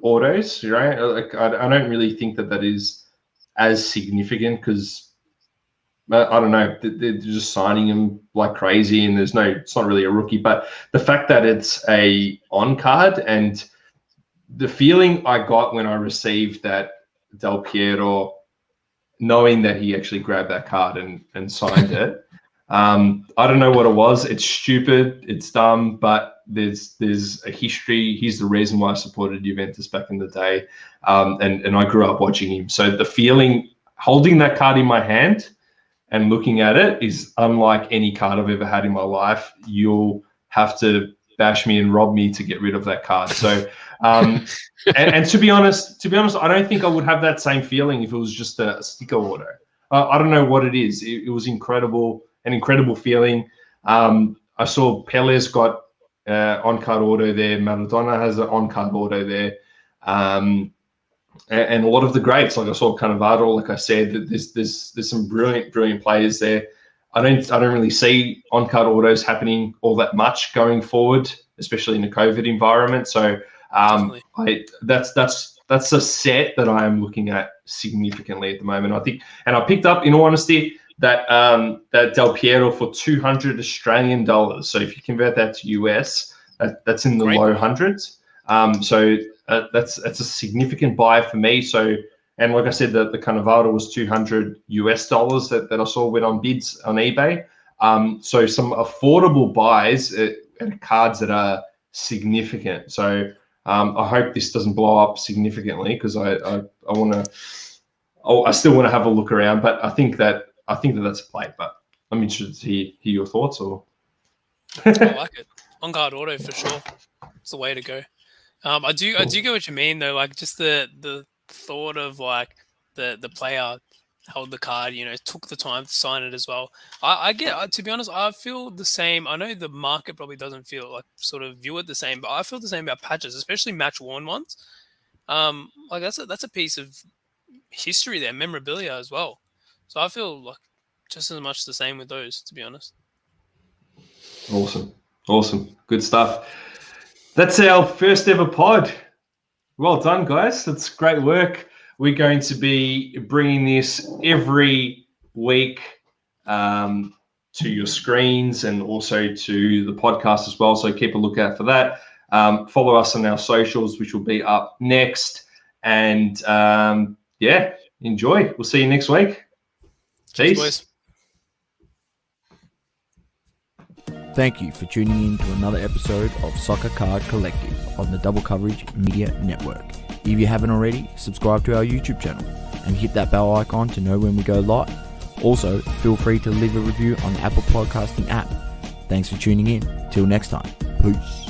autos, right? Like, I don't really think that is as significant because I don't know, they're just signing him like crazy, and it's not really a rookie. But the fact that it's a on card, and the feeling I got when I received that Del Piero, knowing that he actually grabbed that card and signed it. I don't know what it was. It's stupid. It's dumb, but there's a history. He's the reason why I supported Juventus back in the day, and I grew up watching him. So the feeling holding that card in my hand and looking at it is unlike any card I've ever had in my life. You'll have to bash me and rob me to get rid of that card. So, and to be honest, I don't think I would have that same feeling if it was just a sticker auto. I don't know what it is. It was incredible, an incredible feeling. I saw Pele's got on-card auto there. Maradona has an on-card auto there. And a lot of the greats, like I saw Cardhour, like I said, there's some brilliant players there. I don't really see on-card autos happening all that much going forward, especially in the COVID environment. So that's a set that I am looking at significantly at the moment. I think, and I picked up, in all honesty, that Del Piero for $200 Australian. So if you convert that to US, that's in the low hundreds. So that's a significant buy for me. So, and like I said, the Cannavaro was $200 US that I saw went on bids on eBay. So some affordable buys at cards that are significant. So I hope this doesn't blow up significantly, because I still want to have a look around. But I think that that's a play. But I'm interested to hear your thoughts. Or I like it. On card auto for sure. It's the way to go. I do get what you mean though. Like just the thought of like the player held the card, took the time to sign it as well. I get, to be honest, I feel the same. I know the market probably doesn't feel like sort of view it the same, but I feel the same about patches, especially match worn ones. Like that's a piece of history there, memorabilia as well. So I feel like just as much the same with those, to be honest. Awesome. Good stuff. That's our first ever pod. Well done, guys. That's great work. We're going to be bringing this every week to your screens and also to the podcast as well. So keep a lookout for that. Follow us on our socials, which will be up next. And enjoy. We'll see you next week. Cheers, Peace. boys. Thank you for tuning in to another episode of Soccer Card Collective on the Double Coverage Media Network. If you haven't already, subscribe to our YouTube channel and hit that bell icon to know when we go live. Also, feel free to leave a review on the Apple Podcasting app. Thanks for tuning in. Till next time. Peace.